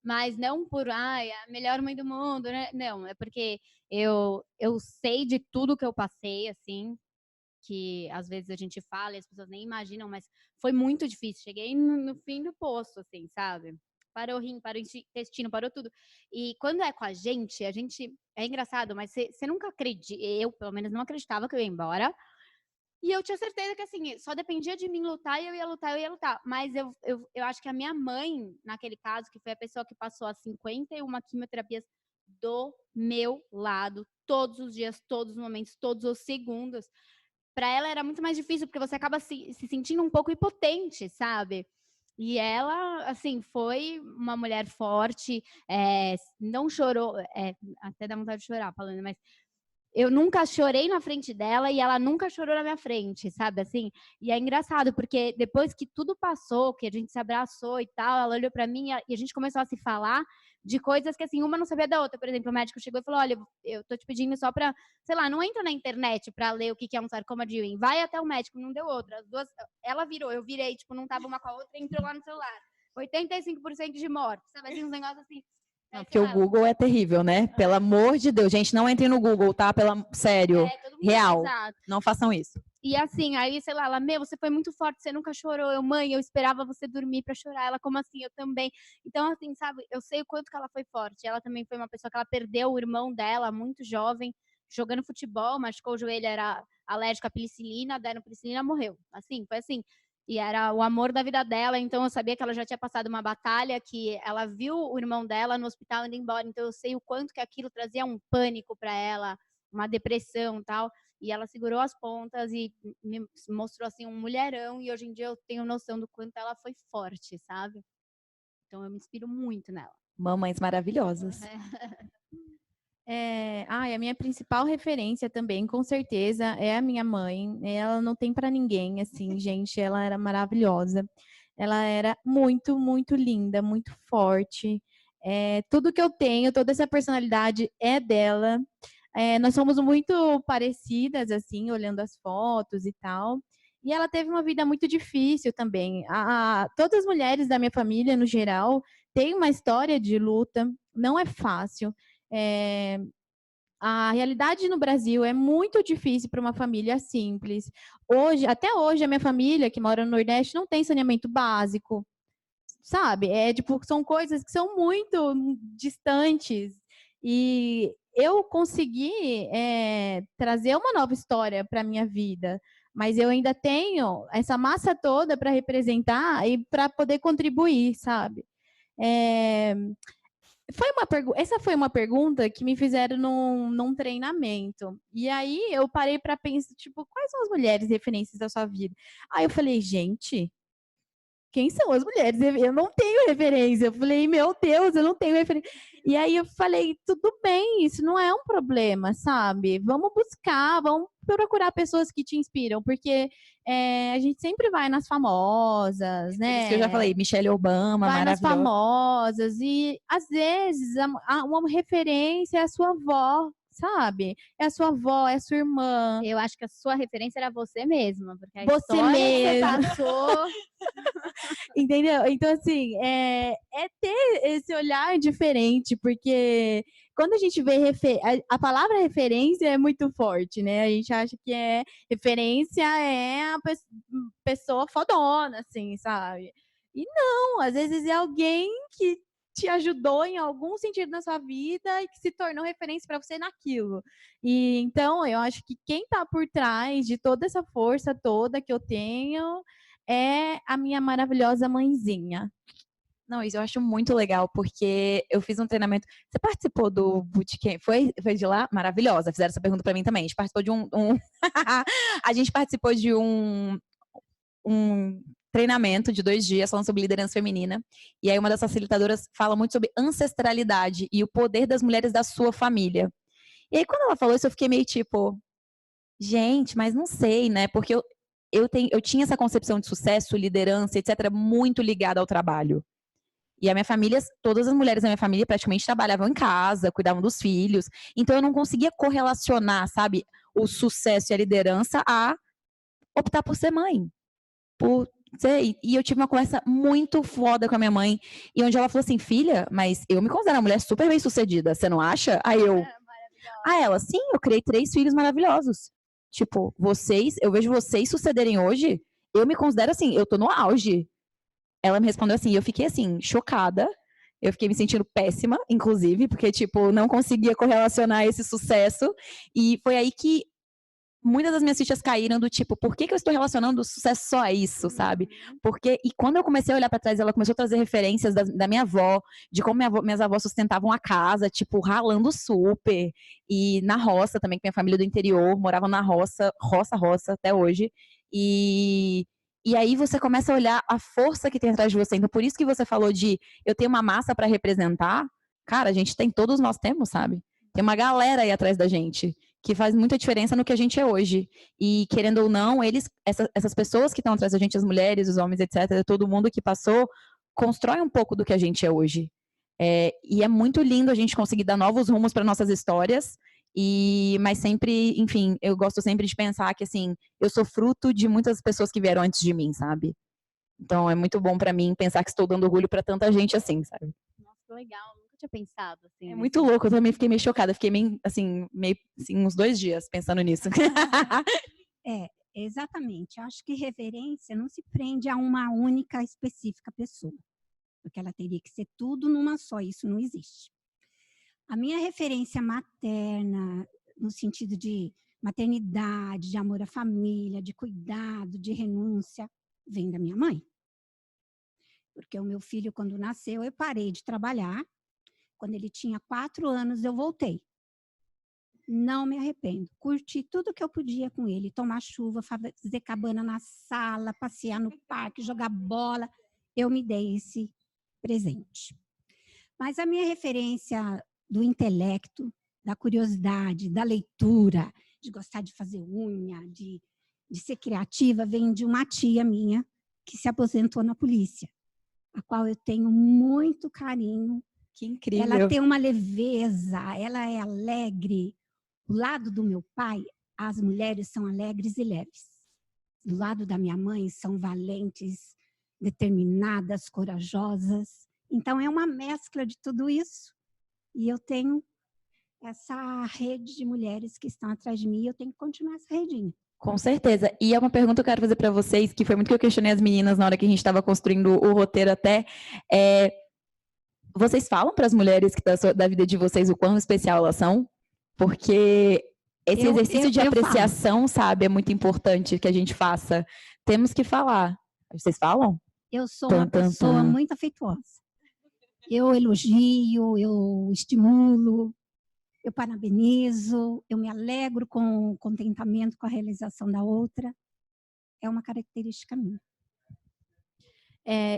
Mas não por, ai, a melhor mãe do mundo, né? Não, é porque eu sei de tudo que eu passei, assim, que às vezes a gente fala e as pessoas nem imaginam, mas foi muito difícil. Cheguei no fim do poço, assim, sabe? Parou o rim, parou o intestino, parou tudo. E quando é com a gente é engraçado, mas você nunca acredita, eu pelo menos não acreditava que eu ia embora. E eu tinha certeza que, assim, só dependia de mim lutar e eu ia lutar, eu ia lutar. Mas eu acho que a minha mãe, naquele caso, que foi a pessoa que passou as 51 quimioterapias do meu lado, todos os dias, todos os momentos, todos os segundos, para ela era muito mais difícil, porque você acaba se sentindo um pouco impotente, sabe? E ela, assim, foi uma mulher forte, não chorou, até dá vontade de chorar falando, mas eu nunca chorei na frente dela e ela nunca chorou na minha frente, sabe, assim? E é engraçado, porque depois que tudo passou, que a gente se abraçou e tal, ela olhou pra mim e a gente começou a se falar de coisas que, assim, uma não sabia da outra. Por exemplo, o médico chegou e falou, olha, eu tô te pedindo só pra, sei lá, não entra na internet pra ler o que é um sarcoma de Ewing. Vai até o médico, não deu outra. As duas, ela virou, eu virei, tipo, não tava uma com a outra, entrou lá no celular. 85% de morte, sabe, assim, uns negócios assim. Não, porque o Google é terrível, né? Pelo amor de Deus, gente, não entrem no Google, tá? Sério, real, exato. Não façam isso. E assim, aí, sei lá, ela, você foi muito forte, você nunca chorou. Eu, mãe, eu esperava você dormir pra chorar. Ela, como assim? Eu também. Então, assim, sabe, eu sei o quanto que ela foi forte. Ela também foi uma pessoa que ela perdeu o irmão dela, muito jovem, jogando futebol, machucou o joelho, era alérgica à penicilina, deram penicilina, morreu. Assim, foi assim. E era o amor da vida dela, então eu sabia que ela já tinha passado uma batalha, que ela viu o irmão dela no hospital indo embora, então eu sei o quanto que aquilo trazia um pânico para ela, uma depressão e tal, e ela segurou as pontas e me mostrou assim um mulherão, e hoje em dia eu tenho noção do quanto ela foi forte, sabe? Então eu me inspiro muito nela. Mamães maravilhosas. A minha principal referência também, com certeza, é a minha mãe. Ela não tem para ninguém, assim, gente. Ela era maravilhosa. Ela era muito, muito linda, muito forte. Tudo que eu tenho, toda essa personalidade é dela. Nós somos muito parecidas, assim, olhando as fotos e tal. E ela teve uma vida muito difícil também. Todas as mulheres da minha família, no geral, têm uma história de luta. Não é fácil. A realidade no Brasil é muito difícil para uma família simples. Até hoje, a minha família, que mora no Nordeste, não tem saneamento básico, sabe? São coisas que são muito distantes. E eu consegui trazer uma nova história para a minha vida, mas eu ainda tenho essa massa toda para representar e para poder contribuir, sabe? Essa foi uma pergunta que me fizeram num treinamento. E aí eu parei para pensar, tipo, quais são as mulheres referências da sua vida? Aí eu falei, gente, quem são as mulheres? Eu não tenho referência. Eu falei, meu Deus, eu não tenho referência. E aí eu falei, tudo bem, isso não é um problema, sabe? Vamos buscar, vamos procurar pessoas que te inspiram, porque a gente sempre vai nas famosas, né? Por isso que eu já falei, Michelle Obama, vai nas maravilhosa. famosas, e às vezes uma referência é a sua avó, sabe? É a sua avó, é a sua irmã. Eu acho que a sua referência era você mesma, porque a Você história mesma. que você passou... Entendeu? Então, assim, ter esse olhar diferente, porque quando a gente vê a palavra referência é muito forte, né? A gente acha que referência é a pessoa fodona, assim, sabe? E não, às vezes é alguém que te ajudou em algum sentido na sua vida e que se tornou referência para você naquilo. E então eu acho que quem está por trás de toda essa força toda que eu tenho é a minha maravilhosa mãezinha. Não, isso eu acho muito legal, porque eu fiz um treinamento. Você participou do bootcamp? Foi de lá? Maravilhosa. Fizeram essa pergunta para mim também. A gente participou de a gente participou de um treinamento de 2 dias falando sobre liderança feminina. E aí uma das facilitadoras fala muito sobre ancestralidade e o poder das mulheres da sua família. E aí quando ela falou isso, eu fiquei meio tipo, gente, mas não sei, né? Porque eu tinha essa concepção de sucesso, liderança, etc., muito ligada ao trabalho. E a minha família, todas as mulheres da minha família praticamente trabalhavam em casa, cuidavam dos filhos. Então eu não conseguia correlacionar, sabe, o sucesso e a liderança a optar por ser mãe. E eu tive uma conversa muito foda com a minha mãe, e onde ela falou assim, filha, mas eu me considero uma mulher super bem sucedida, você não acha? Aí ela, sim, eu criei 3 filhos maravilhosos. Tipo, eu vejo vocês sucederem hoje, eu me considero assim, eu tô no auge. Ela me respondeu assim, e eu fiquei assim, chocada. Eu fiquei me sentindo péssima, inclusive, porque, tipo, não conseguia correlacionar esse sucesso. E foi aí que muitas das minhas fichas caíram do tipo, por que eu estou relacionando o sucesso só a isso, sabe? E quando eu comecei a olhar para trás, ela começou a trazer referências da minha avó, de como minhas avós sustentavam a casa, tipo, ralando super. E na roça também, que minha família do interior morava na roça, até hoje. E aí você começa a olhar a força que tem atrás de você. Então, por isso que você falou de eu tenho uma massa para representar. Cara, a gente tem, todos nós temos, sabe? Tem uma galera aí atrás da gente que faz muita diferença no que a gente é hoje. E, querendo ou não, essas pessoas que estão atrás da gente, as mulheres, os homens, etc., todo mundo que passou, constrói um pouco do que a gente é hoje. E é muito lindo a gente conseguir dar novos rumos para nossas histórias. Mas sempre, enfim, eu gosto sempre de pensar que, assim, eu sou fruto de muitas pessoas que vieram antes de mim, sabe? Então, é muito bom pra mim pensar que estou dando orgulho pra tanta gente assim, sabe? Nossa, que legal. Nunca tinha pensado assim. É muito louco, eu também fiquei meio chocada. Fiquei meio, assim, uns 2 dias pensando nisso. Exatamente. Eu acho que reverência não se prende a uma única específica pessoa, porque ela teria que ser tudo numa só, isso não existe. A minha referência materna, no sentido de maternidade, de amor à família, de cuidado, de renúncia, vem da minha mãe. Porque o meu filho, quando nasceu, eu parei de trabalhar. Quando ele tinha 4 anos, eu voltei. Não me arrependo. Curti tudo que eu podia com ele. Tomar chuva, fazer cabana na sala, passear no parque, jogar bola. Eu me dei esse presente. Mas a minha referência do intelecto, da curiosidade, da leitura, de gostar de fazer unha, de ser criativa, vem de uma tia minha que se aposentou na polícia, a qual eu tenho muito carinho. Que incrível. Ela tem uma leveza, ela é alegre. Do lado do meu pai, as mulheres são alegres e leves. Do lado da minha mãe, são valentes, determinadas, corajosas. Então, é uma mescla de tudo isso. E eu tenho essa rede de mulheres que estão atrás de mim e eu tenho que continuar essa redinha. Com certeza. E é uma pergunta que eu quero fazer para vocês, que foi muito que eu questionei as meninas na hora que a gente estava construindo o roteiro até. Vocês falam para as mulheres que da vida de vocês o quão especial elas são? Porque esse exercício de apreciação, sabe, é muito importante que a gente faça. Temos que falar. Vocês falam? Eu sou uma pessoa muito afetuosa. Eu elogio, eu estimulo, eu parabenizo, eu me alegro com o contentamento com a realização da outra. É uma característica minha.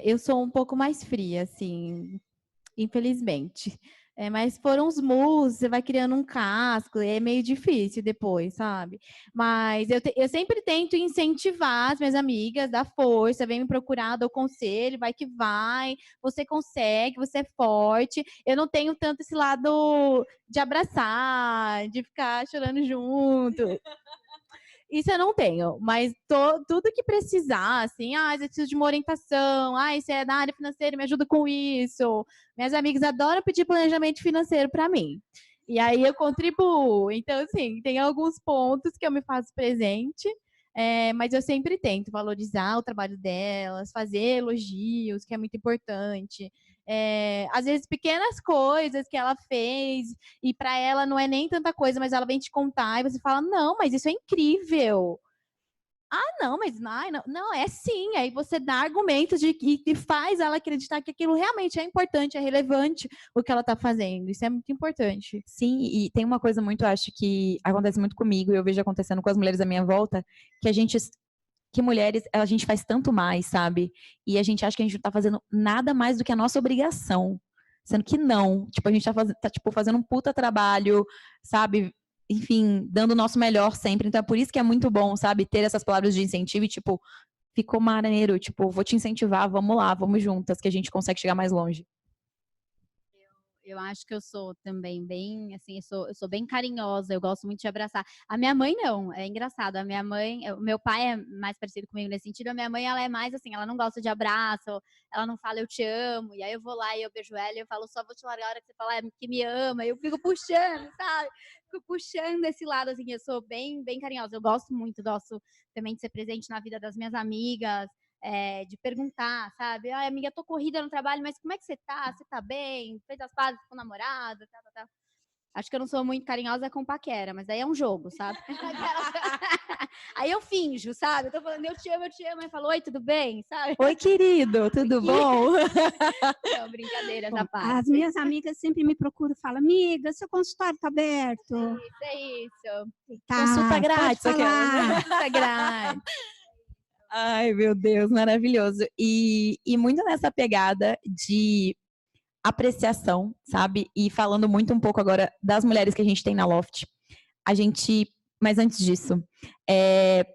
Eu sou um pouco mais fria, assim, infelizmente. Mas foram os mus, você vai criando um casco, é meio difícil depois, sabe? Mas eu sempre tento incentivar as minhas amigas, dar força, vem me procurar, dou conselho, vai que vai, você consegue, você é forte. Eu não tenho tanto esse lado de abraçar, de ficar chorando junto. Isso eu não tenho, mas tudo que precisar, assim, exercício de uma orientação, isso é da área financeira, me ajuda com isso. Minhas amigas adoram pedir planejamento financeiro para mim. E aí eu contribuo. Então, assim, tem alguns pontos que eu me faço presente, mas eu sempre tento valorizar o trabalho delas, fazer elogios, que é muito importante. Às vezes pequenas coisas que ela fez e para ela não é nem tanta coisa, mas ela vem te contar e você fala, não, mas isso é incrível. Ah, não, mas não, é sim. Aí você dá argumentos e faz ela acreditar que aquilo realmente é importante, é relevante o que ela está fazendo. Isso é muito importante. Sim, e tem uma coisa muito, acho que acontece muito comigo, e eu vejo acontecendo com as mulheres à minha volta, que mulheres, a gente faz tanto mais, sabe? E a gente acha que a gente não tá fazendo nada mais do que a nossa obrigação. Sendo que não. Tipo, a gente tá fazendo um puta trabalho, sabe? Enfim, dando o nosso melhor sempre. Então é por isso que é muito bom, sabe? Ter essas palavras de incentivo e, tipo, ficou maneiro. Tipo, vou te incentivar, vamos lá, vamos juntas, que a gente consegue chegar mais longe. Eu acho que eu sou também bem, assim, eu sou bem carinhosa, eu gosto muito de abraçar. A minha mãe não, é engraçado, a minha mãe, o meu pai é mais parecido comigo nesse sentido, a minha mãe, ela é mais assim, ela não gosta de abraço, ela não fala eu te amo, e aí eu vou lá e eu beijo ela e eu falo só vou te largar a hora que você falar que me ama, eu fico puxando, sabe? Fico puxando esse lado, assim, eu sou bem, bem carinhosa, eu gosto muito, gosto também de ser presente na vida das minhas amigas, de perguntar, sabe? Ai, amiga, tô corrida no trabalho, mas como é que você tá? Você tá bem? Fez as pazes com o namorado? Tal. Acho que eu não sou muito carinhosa com paquera, mas aí é um jogo, sabe? Aí eu finjo, sabe? Eu tô falando, eu te amo, aí falo, oi, tudo bem? Sabe? Oi, querido, tudo bom? Não, brincadeira essa parte. As minhas amigas sempre me procuram e falam, amiga, seu consultório tá aberto? É isso. Tá, Consulta grátis, pode falar. Consulta grátis. Ai, meu Deus, maravilhoso. E muito nessa pegada de apreciação, sabe? E falando muito um pouco agora das mulheres que a gente tem na Loft. Mas antes disso, é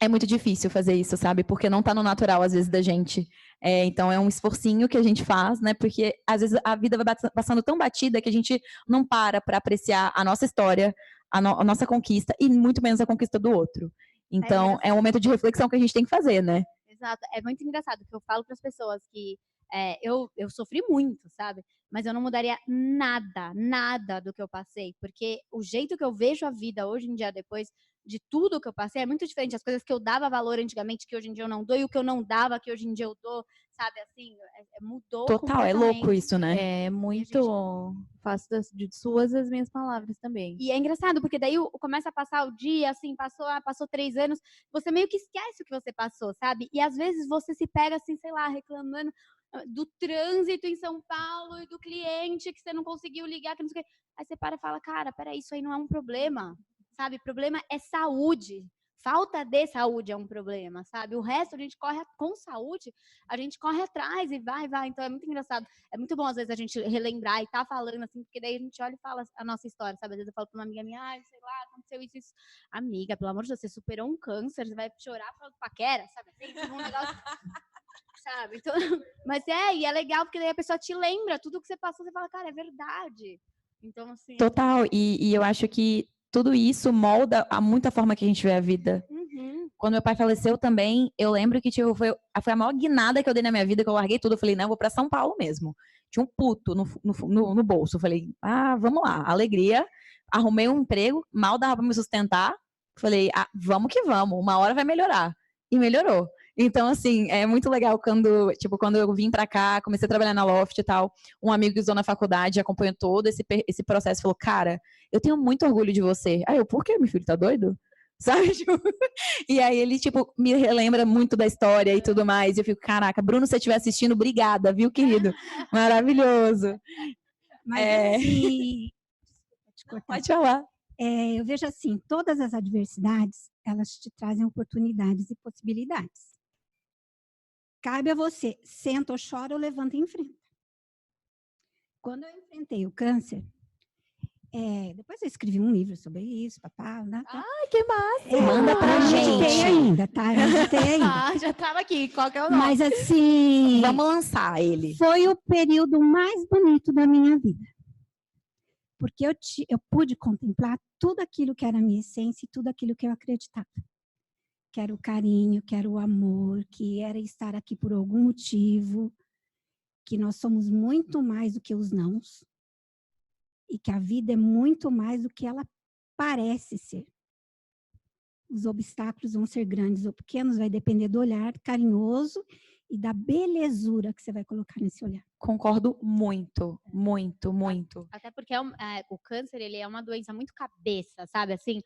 muito difícil fazer isso, sabe? Porque não tá no natural, às vezes, da gente. Então, é um esforcinho que a gente faz, né? Porque, às vezes, a vida vai passando tão batida que a gente não para apreciar a nossa história, a nossa conquista, e muito menos a conquista do outro. Então, é um momento de reflexão que a gente tem que fazer, né? Exato. É muito engraçado que eu falo para as pessoas que eu sofri muito, sabe? Mas eu não mudaria nada do que eu passei, porque o jeito que eu vejo a vida hoje em dia, depois de tudo que eu passei, é muito diferente. As coisas que eu dava valor antigamente, que hoje em dia eu não dou, e o que eu não dava, que hoje em dia eu dou, sabe? Assim, mudou Total, é completamente. louco isso, né? É muito. Faço de suas as minhas palavras também. E é engraçado, porque daí começa a passar o dia, assim, passou 3 anos, você meio que esquece o que você passou, sabe? E às vezes você se pega, assim, sei lá, reclamando do trânsito em São Paulo e do cliente que você não conseguiu ligar, que não sei o quê. Aí você para e fala, cara, peraí, isso aí não é um problema, sabe? Problema é saúde. Falta de saúde é um problema, sabe? O resto a gente corre com saúde, a gente corre atrás e vai. Então é muito engraçado. É muito bom às vezes a gente relembrar e tá falando assim, porque daí a gente olha e fala a nossa história, sabe? Às vezes eu falo pra uma amiga minha, sei lá, aconteceu isso. Amiga, pelo amor de Deus, você superou um câncer, você vai chorar pra paquera, sabe? Assim, um negócio sabe? Então, mas e é legal porque daí a pessoa te lembra tudo que você passou, você fala, cara, é verdade. Então, assim. Total, e eu acho que tudo isso molda a muita forma que a gente vê a vida. Uhum. Quando meu pai faleceu também, eu lembro que tipo, foi a maior guinada que eu dei na minha vida, que eu larguei tudo. Eu falei, não, eu vou pra São Paulo mesmo. Tinha um puto no bolso. Eu falei, vamos lá, alegria. Arrumei um emprego, mal dava pra me sustentar. Falei, vamos que vamos, uma hora vai melhorar. E melhorou. Então, assim, é muito legal quando eu vim pra cá, comecei a trabalhar na Loft e tal, um amigo que usou na faculdade acompanhou todo esse processo, falou, cara, eu tenho muito orgulho de você. Aí eu, por quê? Meu filho tá doido? Sabe? E aí ele, me relembra muito da história e tudo mais. E eu fico, caraca, Bruno, se você estiver assistindo, obrigada, viu, querido? Maravilhoso. Mas assim... Pode falar. Eu vejo assim, todas as adversidades, elas te trazem oportunidades e possibilidades. Cabe a você, senta ou chora ou levanta e enfrenta. Quando eu enfrentei o câncer, depois eu escrevi um livro sobre isso, né? Ai, que massa! Manda pra gente. Tem ainda, tá? Eu tem ainda. Já tava aqui, qual que é o nome? Mas assim... Vamos lançar ele. Foi o período mais bonito da minha vida. Porque eu pude contemplar tudo aquilo que era a minha essência e tudo aquilo que eu acreditava. Que era o carinho, que era o amor, que era estar aqui por algum motivo, que nós somos muito mais do que os nãos e que a vida é muito mais do que ela parece ser. Os obstáculos vão ser grandes ou pequenos, vai depender do olhar carinhoso e da belezura que você vai colocar nesse olhar. Concordo muito, muito, muito. Até porque o câncer, ele é uma doença muito cabeça, sabe? Assim,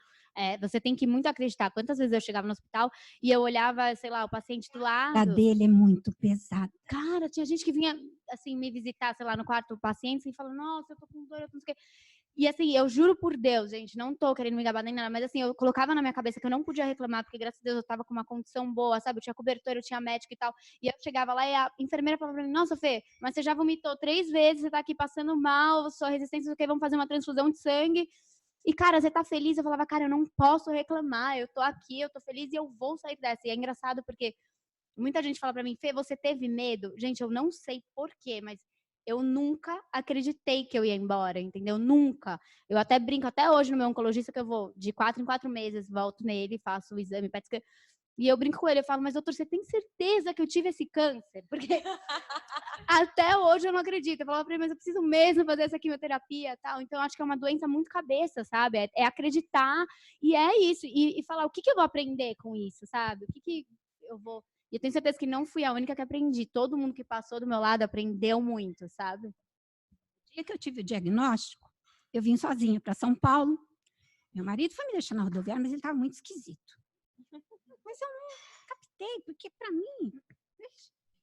você tem que muito acreditar. Quantas vezes eu chegava no hospital e eu olhava, sei lá, o paciente do A lado. dele é muito pesada. Cara, tinha gente que vinha, assim, me visitar, sei lá, no quarto do paciente e falava, nossa, eu tô com dor, eu tô não sei o quê. E assim, eu juro por Deus, gente, não tô querendo me gabar nem nada, mas assim, eu colocava na minha cabeça que eu não podia reclamar, porque graças a Deus eu tava com uma condição boa, sabe? Eu tinha cobertor, eu tinha médico e tal. E eu chegava lá e a enfermeira falava pra mim, nossa, Fê, mas você já vomitou 3 vezes, você tá aqui passando mal, sua resistência, vamos fazer uma transfusão de sangue. E, cara, você tá feliz? Eu falava, cara, eu não posso reclamar, eu tô aqui, eu tô feliz e eu vou sair dessa. E é engraçado porque muita gente fala pra mim, Fê, você teve medo? Gente, eu não sei por quê, mas eu nunca acreditei que eu ia embora, entendeu? Nunca. Eu até brinco, até hoje no meu oncologista, que eu vou de 4 em 4 meses, volto nele, faço o exame, PET scan, e eu brinco com ele, eu falo, mas doutor, você tem certeza que eu tive esse câncer? Porque até hoje eu não acredito. Eu falava pra ele, mas eu preciso mesmo fazer essa quimioterapia e tal. Então, eu acho que é uma doença muito cabeça, sabe? É acreditar e é isso. E falar, o que eu vou aprender com isso, sabe? O que eu vou... E eu tenho certeza que não fui a única que aprendi. Todo mundo que passou do meu lado aprendeu muito, sabe? No dia que eu tive o diagnóstico, eu vim sozinha para São Paulo. Meu marido foi me deixar na rodoviária, mas ele estava muito esquisito. Mas eu não captei, porque para mim,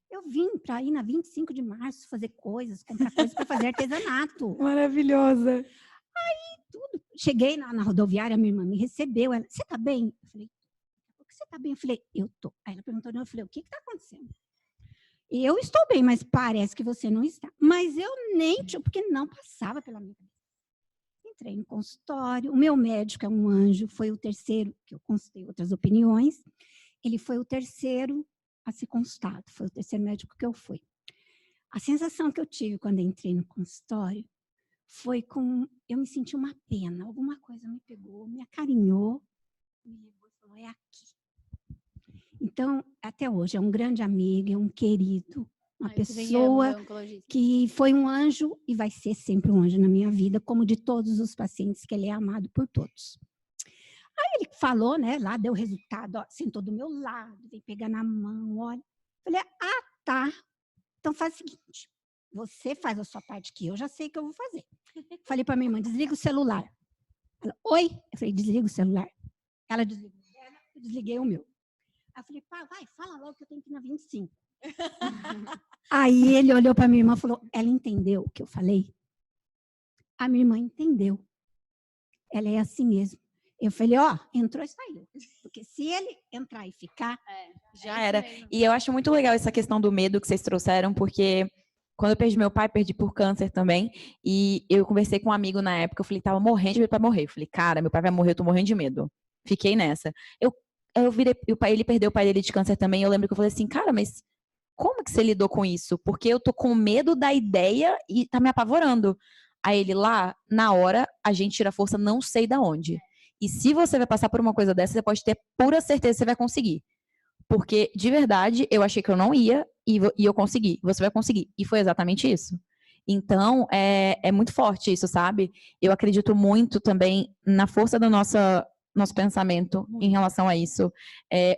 eu vim para ir na 25 de março fazer coisas, comprar coisas para fazer artesanato. Maravilhosa. Tudo. Cheguei na rodoviária, minha irmã me recebeu. Ela, você tá bem? Eu falei, por que você tá bem? Eu falei, eu tô. Aí ela perguntou, eu falei, o que está acontecendo? E eu estou bem, mas parece que você não está. Mas eu nem, porque não passava pela minha cabeça. Entrei no consultório, o meu médico é um anjo, foi o terceiro, que eu consultei outras opiniões, ele foi o terceiro a ser consultado, foi o terceiro médico que eu fui. A sensação que eu tive quando entrei no consultório foi eu me senti uma pena, alguma coisa me pegou, me acarinhou, me levou e falou, é aqui. Então, até hoje, é um grande amigo, é um querido, uma pessoa que foi um anjo e vai ser sempre um anjo na minha vida, como de todos os pacientes, que ele é amado por todos. Aí ele falou, né, lá deu resultado, ó, sentou do meu lado, veio pegar na mão, olha. Falei, tá, então faz o seguinte, você faz a sua parte que eu já sei que eu vou fazer. Falei para minha irmã, desliga o celular. Ela, oi? Eu falei, desliga o celular. Ela desligou dela, eu desliguei o meu. Aí eu falei, pá, vai, fala logo que eu tenho que ir na 25. Aí ele olhou para minha irmã e falou, ela entendeu o que eu falei? A minha irmã entendeu. Ela é assim mesmo. Eu falei, ó, entrou e saiu. Porque se ele entrar e ficar... Já era. E eu acho muito legal essa questão do medo que vocês trouxeram, porque quando eu perdi meu pai, perdi por câncer também. E eu conversei com um amigo na época, eu falei, tava morrendo de medo pra morrer. Eu falei, cara, meu pai vai morrer, eu tô morrendo de medo. Fiquei nessa. Eu virei, ele perdeu o pai dele de câncer também, eu lembro que eu falei assim, cara, mas como que você lidou com isso? Porque eu tô com medo da ideia e tá me apavorando. Aí ele lá, na hora, a gente tira força não sei da onde. E se você vai passar por uma coisa dessa, você pode ter pura certeza que você vai conseguir. Porque, de verdade, eu achei que eu não ia e eu consegui. Você vai conseguir. E foi exatamente isso. Então, é muito forte isso, sabe? Eu acredito muito também na força do nosso pensamento em relação a isso.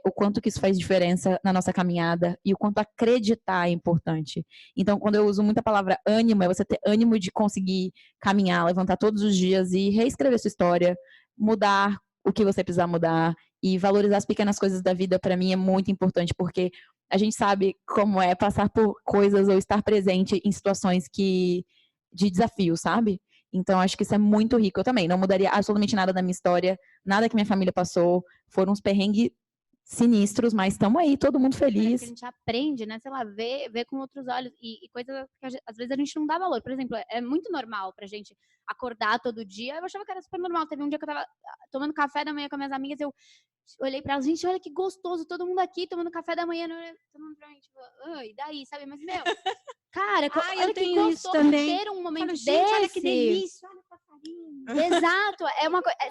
O quanto que isso faz diferença na nossa caminhada e o quanto acreditar é importante. Então, quando eu uso muito a palavra ânimo, é você ter ânimo de conseguir caminhar, levantar todos os dias e reescrever sua história, mudar o que você precisar mudar e valorizar as pequenas coisas da vida, para mim, é muito importante, porque a gente sabe como é passar por coisas ou estar presente em situações de desafio, sabe? Então, acho que isso é muito rico. Eu também não mudaria absolutamente nada da minha história, nada que minha família passou. Foram uns perrengues sinistros, mas estamos aí, todo mundo feliz. A gente aprende, né? Sei lá, ver com outros olhos e coisas que às vezes a gente não dá valor. Por exemplo, é muito normal pra gente acordar todo dia. Eu achava que era super normal. Teve um dia que eu tava tomando café da manhã com as minhas amigas, eu olhei pra elas, gente, olha que gostoso, todo mundo aqui tomando café da manhã, todo mundo pra mim, tipo, e daí, sabe? Mas, meu, cara, olha que gostoso ter um momento desse. Gente, olha que delícia, olha o passarinho. Exato,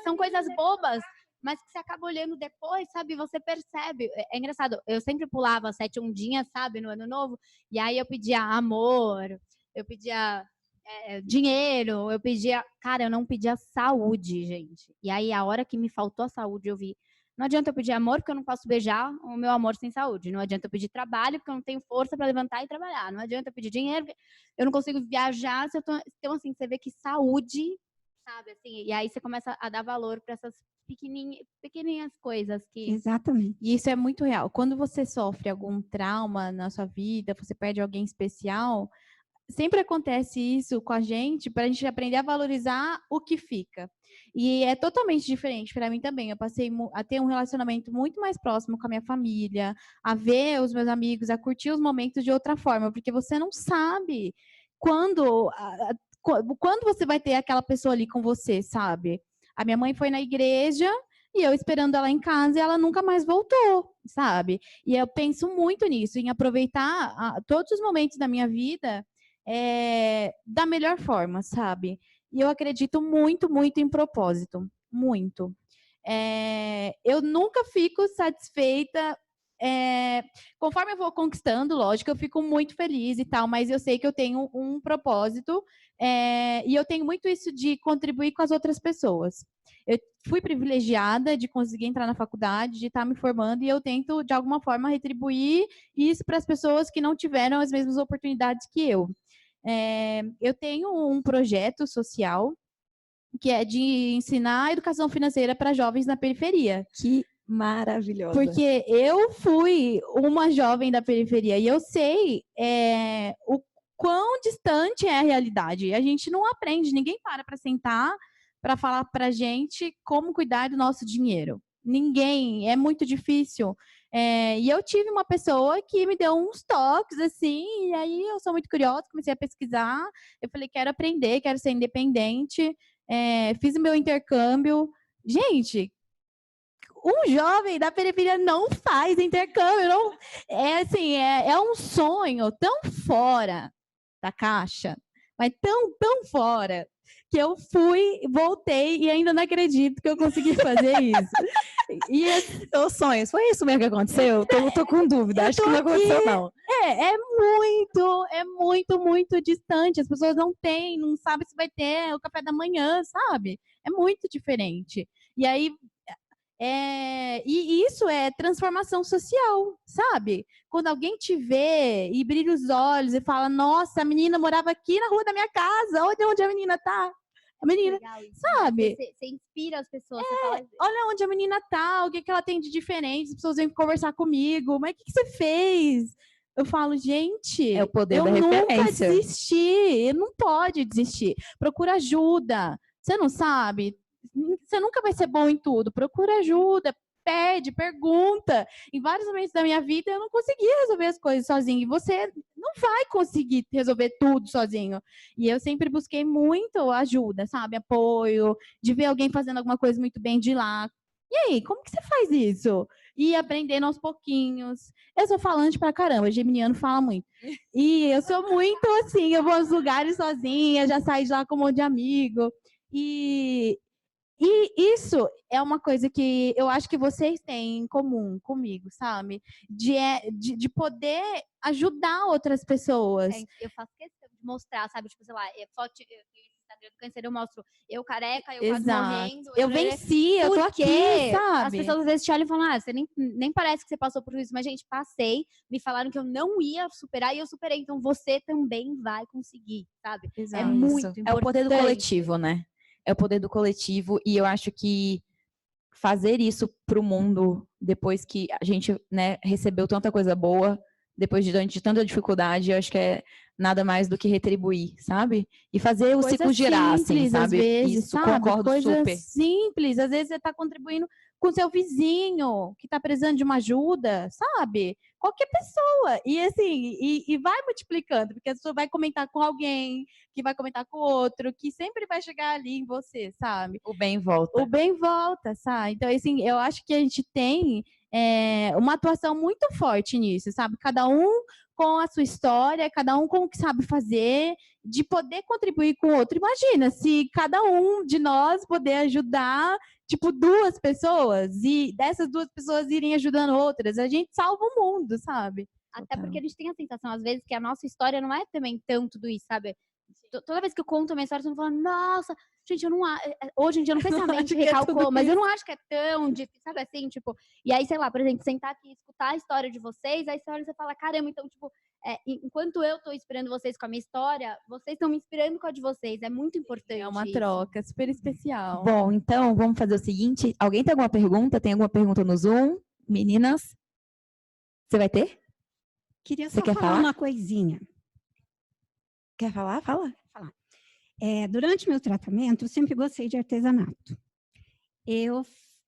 são coisas bobas, mas que você acaba olhando depois, sabe? Você percebe. É engraçado, eu sempre pulava 7 ondinhas, sabe, no ano novo, e aí eu pedia amor, eu pedia dinheiro, eu não pedia saúde, gente. E aí, a hora que me faltou a saúde, eu vi, Não adianta eu pedir amor porque eu não posso beijar o meu amor sem saúde. Não adianta eu pedir trabalho porque eu não tenho força para levantar e trabalhar. Não adianta eu pedir dinheiro porque eu não consigo viajar. Então, assim, você vê que saúde, sabe? Assim, e aí você começa a dar valor para essas pequenininhas coisas que... Exatamente. E isso é muito real. Quando você sofre algum trauma na sua vida, você perde alguém especial, sempre acontece isso com a gente para a gente aprender a valorizar o que fica. E é totalmente diferente para mim também. Eu passei a ter um relacionamento muito mais próximo com a minha família, a ver os meus amigos, a curtir os momentos de outra forma, porque você não sabe quando você vai ter aquela pessoa ali com você, sabe? A minha mãe foi na igreja e eu esperando ela em casa e ela nunca mais voltou, sabe? E eu penso muito nisso, em aproveitar todos os momentos da minha vida da melhor forma, sabe? E eu acredito muito, muito em propósito. Muito. Eu nunca fico satisfeita. Conforme eu vou conquistando, lógico, eu fico muito feliz e tal, mas eu sei que eu tenho um propósito e eu tenho muito isso de contribuir com as outras pessoas. Eu fui privilegiada de conseguir entrar na faculdade, de estar me formando, e eu tento, de alguma forma, retribuir isso para as pessoas que não tiveram as mesmas oportunidades que eu. Eu tenho um projeto social que é de ensinar educação financeira para jovens na periferia. Que maravilhosa. Porque eu fui uma jovem da periferia e eu sei o quão distante é a realidade. A gente não aprende, ninguém para sentar para falar para a gente como cuidar do nosso dinheiro. Ninguém, é muito difícil. E eu tive uma pessoa que me deu uns toques, assim, e aí eu sou muito curiosa, comecei a pesquisar, eu falei, quero aprender, quero ser independente, fiz o meu intercâmbio. Gente, um jovem da periferia não faz intercâmbio, não, é um sonho tão fora da caixa, mas tão fora, que eu fui, voltei e ainda não acredito que eu consegui fazer isso. E os sonhos, foi isso mesmo que aconteceu? Tô com dúvida, acho que não aconteceu não. É muito distante, as pessoas não sabem se vai ter o café da manhã, sabe? É muito diferente. E aí, e isso é transformação social, sabe? Quando alguém te vê e brilha os olhos e fala, nossa, a menina morava aqui na rua da minha casa, olha onde a menina tá. A menina, isso, sabe? Você inspira as pessoas. Você fala... Olha onde a menina tá, o que ela tem de diferente, as pessoas vêm conversar comigo, mas o que você fez? Eu falo, gente, é o poder da referência. Eu nunca desisti, não pode desistir. Procura ajuda, você não sabe? Você nunca vai ser bom em tudo, procura ajuda, pede, pergunta. Em vários momentos da minha vida eu não conseguia resolver as coisas sozinha, e você não vai conseguir resolver tudo sozinho. E eu sempre busquei muito ajuda, sabe? Apoio, de ver alguém fazendo alguma coisa muito bem de lá. E aí, como que você faz isso? E aprendendo aos pouquinhos. Eu sou falante pra caramba, geminiano fala muito. E eu sou muito assim, eu vou aos lugares sozinha, já saio de lá com um monte de amigo. E isso é uma coisa que eu acho que vocês têm em comum comigo, sabe? De poder ajudar outras pessoas. Eu faço questão de mostrar, sabe? Tipo, sei lá, foto, eu tenho esse Instagram do câncer, eu mostro eu careca, eu quase morrendo. Eu venci, eu tô aqui, sabe? As pessoas às vezes te olham e falam, você nem parece que você passou por isso. Mas, gente, passei, me falaram que eu não ia superar e eu superei. Então, você também vai conseguir, sabe? Exato. É muito importante. É o poder do coletivo, né? É o poder do coletivo, e eu acho que fazer isso para o mundo, depois que a gente, né, recebeu tanta coisa boa, depois de tanta dificuldade, eu acho que é nada mais do que retribuir, sabe? E fazer o ciclo girar, assim, sabe? Às vezes, isso, sabe? concordo Coisa super. simples, às vezes você está contribuindo com seu vizinho, que está precisando de uma ajuda, sabe? Qualquer pessoa. E assim, e vai multiplicando, porque a pessoa vai comentar com alguém, que vai comentar com outro, que sempre vai chegar ali em você, sabe? O bem volta. O bem volta, sabe? Então, assim, eu acho que a gente tem uma atuação muito forte nisso, sabe? Cada um com a sua história, cada um com o que sabe fazer, de poder contribuir com o outro. Imagina, se cada um de nós poder ajudar, tipo, 2 pessoas, e dessas 2 pessoas irem ajudando outras, a gente salva o mundo, sabe? Até porque a gente tem a sensação, às vezes, que a nossa história não é também tanto tudo isso, sabe? Toda vez que eu conto a minha história, você fala, nossa, gente, eu não hoje em dia eu não sei se a mente acho que é recalcou, tudo mas eu não acho que é tão difícil, sabe assim, tipo, e aí, sei lá, por exemplo, sentar aqui e escutar a história de vocês, aí você fala, caramba, então, tipo, enquanto eu tô inspirando vocês com a minha história, vocês estão me inspirando com a de vocês, é muito importante. É uma isso. troca super especial. Bom, então vamos fazer o seguinte, alguém tem alguma pergunta? Tem alguma pergunta no Zoom? Meninas? Você vai ter? Queria Você só quer falar falar? uma coisinha. Quer falar? Fala. Durante meu tratamento, eu sempre gostei de artesanato. Eu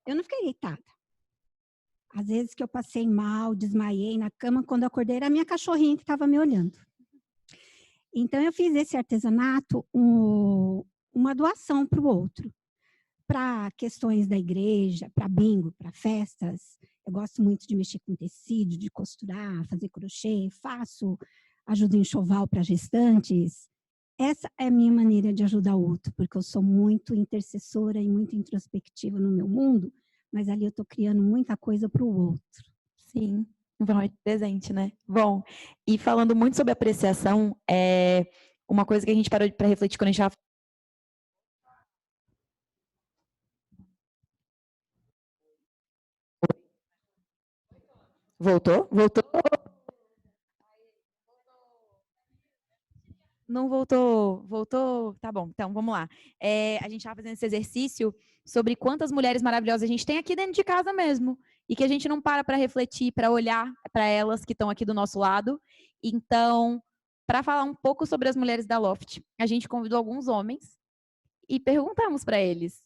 não fiquei deitada. Às vezes que eu passei mal, desmaiei na cama, quando eu acordei, era a minha cachorrinha que estava me olhando. Então, eu fiz esse artesanato uma doação para o outro. Para questões da igreja, para bingo, para festas. Eu gosto muito de mexer com tecido, de costurar, fazer crochê, ajudo em enxoval para gestantes. Essa é a minha maneira de ajudar o outro, porque eu sou muito intercessora e muito introspectiva no meu mundo, mas ali eu estou criando muita coisa para o outro. Sim, um forma de presente, né? Bom, e falando muito sobre apreciação, uma coisa que a gente parou para refletir quando a gente estava... Voltou? Voltou? Não voltou, voltou, tá bom, então vamos lá. A gente estava fazendo esse exercício sobre quantas mulheres maravilhosas a gente tem aqui dentro de casa mesmo, e que a gente não para refletir, para olhar para elas que estão aqui do nosso lado. Então, para falar um pouco sobre as mulheres da Loft, a gente convidou alguns homens e perguntamos para eles,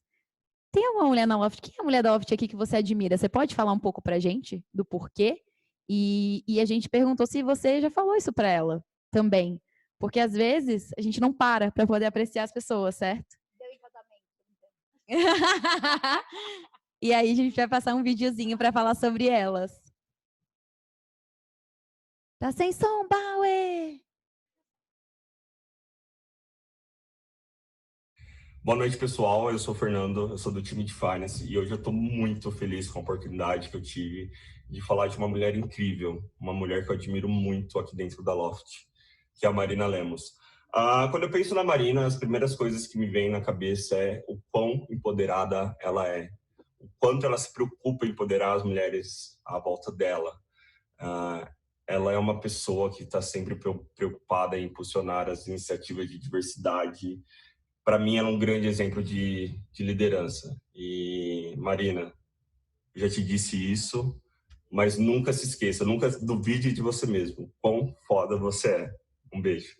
tem alguma mulher na Loft? Quem é a mulher da Loft aqui que você admira? Você pode falar um pouco para a gente do porquê? E a gente perguntou se você já falou isso para ela também. Porque às vezes a gente não para poder apreciar as pessoas, certo? Deu em casamento. E aí a gente vai passar um videozinho para falar sobre elas. Tá sem som, Bauer! Boa noite, pessoal. Eu sou o Fernando, eu sou do time de Finance e hoje eu estou muito feliz com a oportunidade que eu tive de falar de uma mulher incrível, uma mulher que eu admiro muito aqui dentro da Loft, que é a Marina Lemos. Quando eu penso na Marina, as primeiras coisas que me vêm na cabeça é o quão empoderada ela é, o quanto ela se preocupa em empoderar as mulheres à volta dela. Ela é uma pessoa que está sempre preocupada em impulsionar as iniciativas de diversidade. Para mim, ela é um grande exemplo de liderança. E, Marina, eu já te disse isso, mas nunca se esqueça, nunca duvide de você mesmo. Quão foda você é. Um beijo.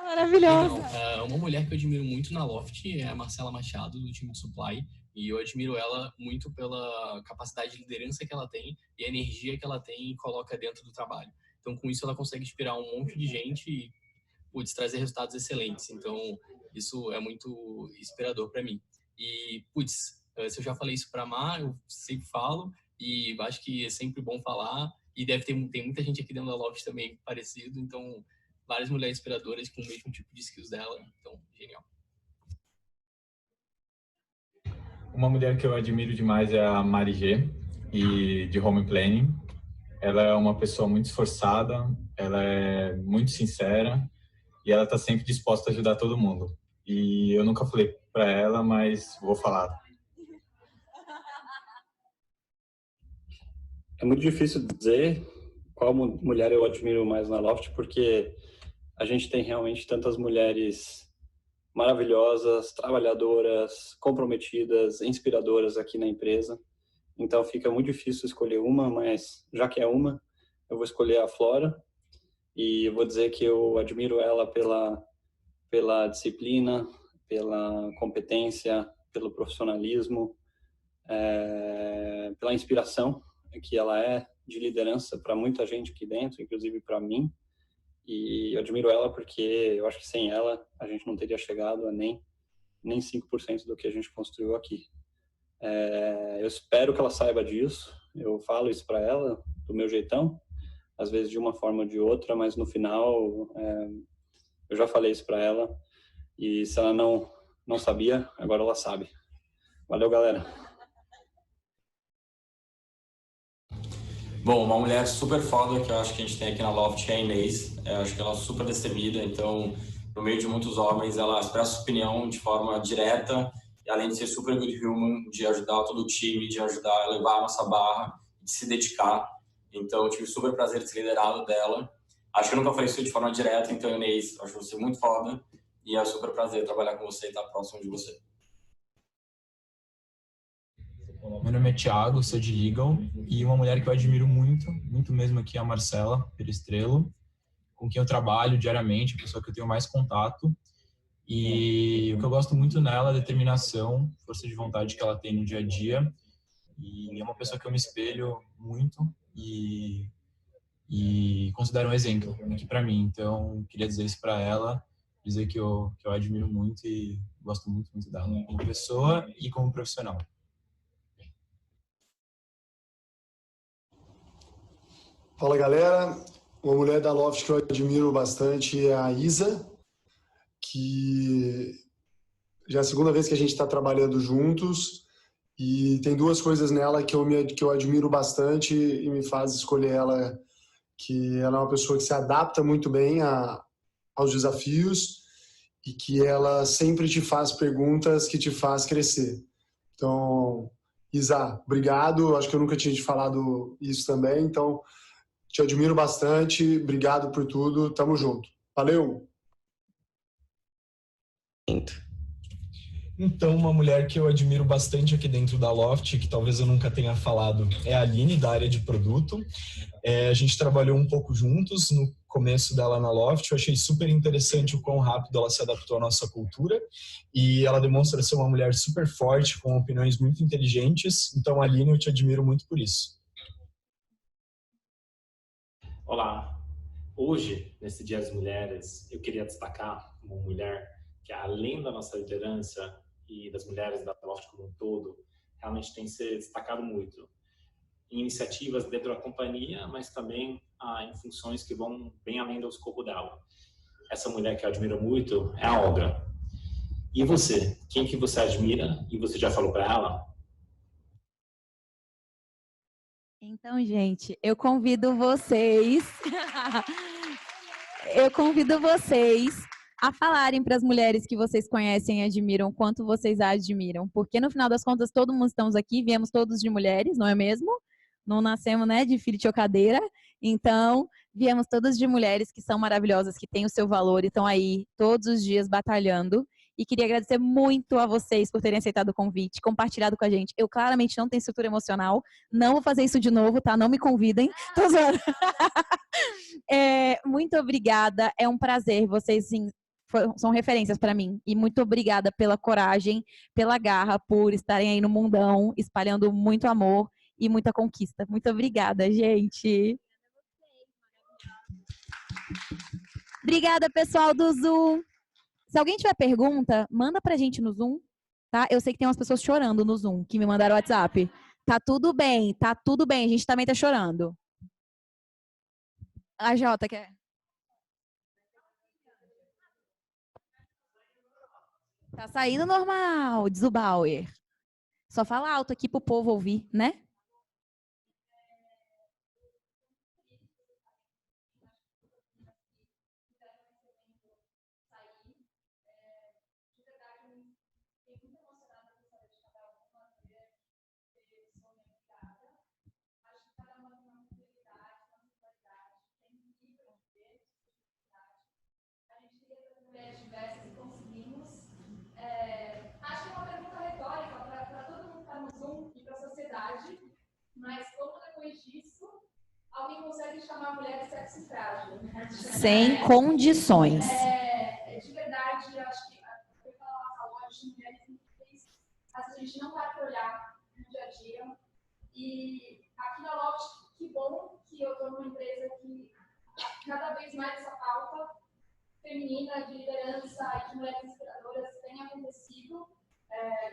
Maravilhosa! Uma mulher que eu admiro muito na Loft é a Marcela Machado, do time de Supply. E eu admiro ela muito pela capacidade de liderança que ela tem e a energia que ela tem e coloca dentro do trabalho. Então, com isso, ela consegue inspirar um monte de gente e trazer resultados excelentes. Então, isso é muito inspirador para mim. E, se eu já falei isso para a Mar, eu sempre falo, e acho que é sempre bom falar, e tem muita gente aqui dentro da Loft também parecido, então, várias mulheres inspiradoras com o mesmo tipo de skills dela, então, genial. Uma mulher que eu admiro demais é a Mari G, e de Home Planning. Ela é uma pessoa muito esforçada, ela é muito sincera, e ela está sempre disposta a ajudar todo mundo. E eu nunca falei para ela, mas vou falar. É muito difícil dizer qual mulher eu admiro mais na Loft, porque a gente tem realmente tantas mulheres maravilhosas, trabalhadoras, comprometidas, inspiradoras aqui na empresa. Então fica muito difícil escolher uma, mas já que é uma, eu vou escolher a Flora. E eu vou dizer que eu admiro ela pela disciplina, pela competência, pelo profissionalismo, pela inspiração que ela é de liderança para muita gente aqui dentro, inclusive para mim. E eu admiro ela porque eu acho que sem ela a gente não teria chegado a nem 5% do que a gente construiu aqui. Eu espero que ela saiba disso, eu falo isso para ela do meu jeitão, às vezes de uma forma ou de outra, mas no final eu já falei isso para ela, e se ela não sabia, agora ela sabe. Valeu, galera. Bom, uma mulher super foda que eu acho que a gente tem aqui na Loft é a Inês. Eu acho que ela é super destemida, então, no meio de muitos homens, ela expressa sua opinião de forma direta, e além de ser super good human, de ajudar todo o time, de ajudar a levar a nossa barra, de se dedicar. Então, eu tive super prazer de ser liderado dela. Acho que eu nunca falei isso de forma direta, então, Inês, acho você muito foda, e é um super prazer trabalhar com você e estar próximo de você. Meu nome é Thiago, sou de Legal, e uma mulher que eu admiro muito, muito mesmo aqui é a Marcela Perestrello, com quem eu trabalho diariamente, a pessoa que eu tenho mais contato. E o que eu gosto muito nela é a determinação, força de vontade que ela tem no dia a dia. E é uma pessoa que eu me espelho muito e considero um exemplo aqui para mim. Então, queria dizer isso para ela, dizer que eu admiro muito e gosto muito, muito dela, como pessoa e como profissional. Fala, galera. Uma mulher da Loft que eu admiro bastante é a Isa, que já é a segunda vez que a gente está trabalhando juntos, e tem duas coisas nela que eu admiro bastante e me faz escolher ela, que ela é uma pessoa que se adapta muito bem aos desafios e que ela sempre te faz perguntas que te faz crescer. Então, Isa, obrigado. Acho que eu nunca tinha te falado isso também, então te admiro bastante, obrigado por tudo, tamo junto. Valeu! Então, uma mulher que eu admiro bastante aqui dentro da Loft, que talvez eu nunca tenha falado, é a Aline, da área de produto. A gente trabalhou um pouco juntos no começo dela na Loft. Eu achei super interessante o quão rápido ela se adaptou à nossa cultura, e ela demonstra ser uma mulher super forte, com opiniões muito inteligentes. Então, Aline, eu te admiro muito por isso. Olá, hoje, nesse Dia das Mulheres, eu queria destacar uma mulher que, além da nossa liderança e das mulheres da Loft como um todo, realmente tem se destacado muito em iniciativas dentro da companhia, mas também em funções que vão bem além do escopo dela. Essa mulher que eu admiro muito é a Olga. E você? Quem que você admira e você já falou para ela? Então, gente, eu convido vocês a falarem para as mulheres que vocês conhecem e admiram quanto vocês a admiram, porque no final das contas todo mundo estamos aqui, viemos todos de mulheres, não é mesmo? Não nascemos, né, de filho de chocadeira, então viemos todas de mulheres que são maravilhosas, que têm o seu valor e estão aí todos os dias batalhando. E queria agradecer muito a vocês por terem aceitado o convite, compartilhado com a gente. Eu claramente não tenho estrutura emocional, não vou fazer isso de novo, tá? Não me convidem. Tô zoando. Muito obrigada, é um prazer. Vocês, sim, são referências para mim. E muito obrigada pela coragem, pela garra, por estarem aí no mundão, espalhando muito amor e muita conquista. Muito obrigada, gente. Obrigada, pessoal do Zoom. Se alguém tiver pergunta, manda pra gente no Zoom, tá? Eu sei que tem umas pessoas chorando no Zoom, que me mandaram o WhatsApp. Tá tudo bem, a gente também tá chorando. A Jota quer? Tá saindo normal, diz o Bauer. Só fala alto aqui pro povo ouvir, né? Diversas e conseguimos. Acho que é uma pergunta retórica para todo mundo que está no Zoom e para a sociedade, mas como depois disso alguém consegue chamar a mulher de sexo frágil? Sem condições. De verdade, eu acho que eu falar hoje, mulheres incríveis, a gente não vai para olhar no dia a dia. E aqui na Loft, que bom que eu estou numa empresa que cada vez mais essa pauta feminina, de liderança e de mulheres inspiradoras tem acontecido,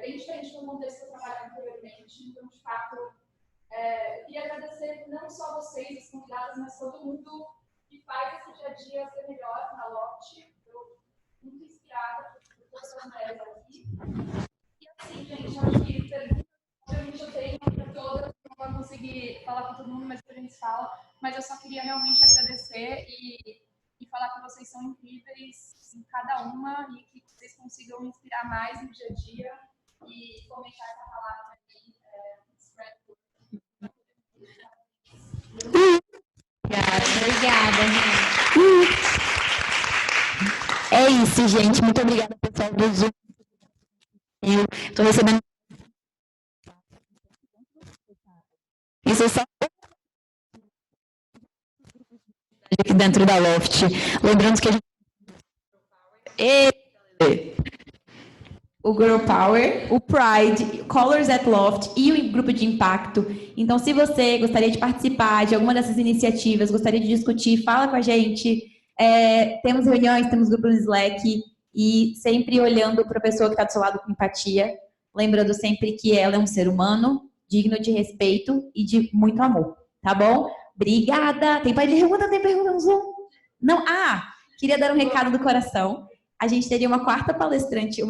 bem diferente do contexto que eu trabalhava anteriormente. Então, de fato, eu queria agradecer não só vocês, as convidadas, mas todo mundo que faz esse dia a dia ser melhor na Loft. Estou muito inspirada por todas as mulheres aqui. E assim, gente, acho que pergunta eu tenho para todas, não vou conseguir falar com todo mundo, mas para a gente eles falam, mas eu só queria realmente agradecer e falar que vocês são incríveis em cada uma e que vocês consigam inspirar mais no dia a dia e fomentar essa palavra aqui, Obrigada, gente. É isso, gente. Muito obrigada, pessoal do Zoom. Eu estou recebendo. Isso é só aqui dentro da Loft. Lembrando que a gente. O Girl Power, o Pride, Colors at Loft e o grupo de impacto. Então, se você gostaria de participar de alguma dessas iniciativas, gostaria de discutir, fala com a gente. Temos reuniões, temos grupo no Slack e sempre olhando para a pessoa que está do seu lado com empatia, lembrando sempre que ela é um ser humano digno de respeito e de muito amor, tá bom? Obrigada! Tem pergunta no Zoom? Não? Queria dar um recado do coração. A gente teria uma quarta palestrante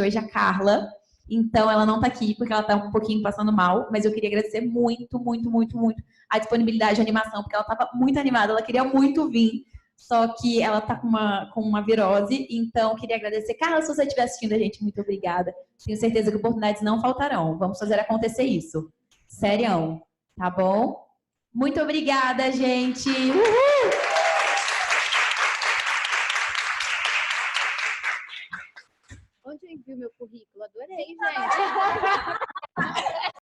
hoje, a Carla. Então, ela não está aqui porque ela está um pouquinho passando mal, mas eu queria agradecer muito, muito, muito, muito a disponibilidade de animação, porque ela estava muito animada, ela queria muito vir, só que ela está com uma virose, então queria agradecer. Carla, se você estiver assistindo a gente, muito obrigada. Tenho certeza que oportunidades não faltarão. Vamos fazer acontecer isso. Serião, tá bom? Muito obrigada, gente! Uhul! Onde eu envio meu currículo? Adorei, gente.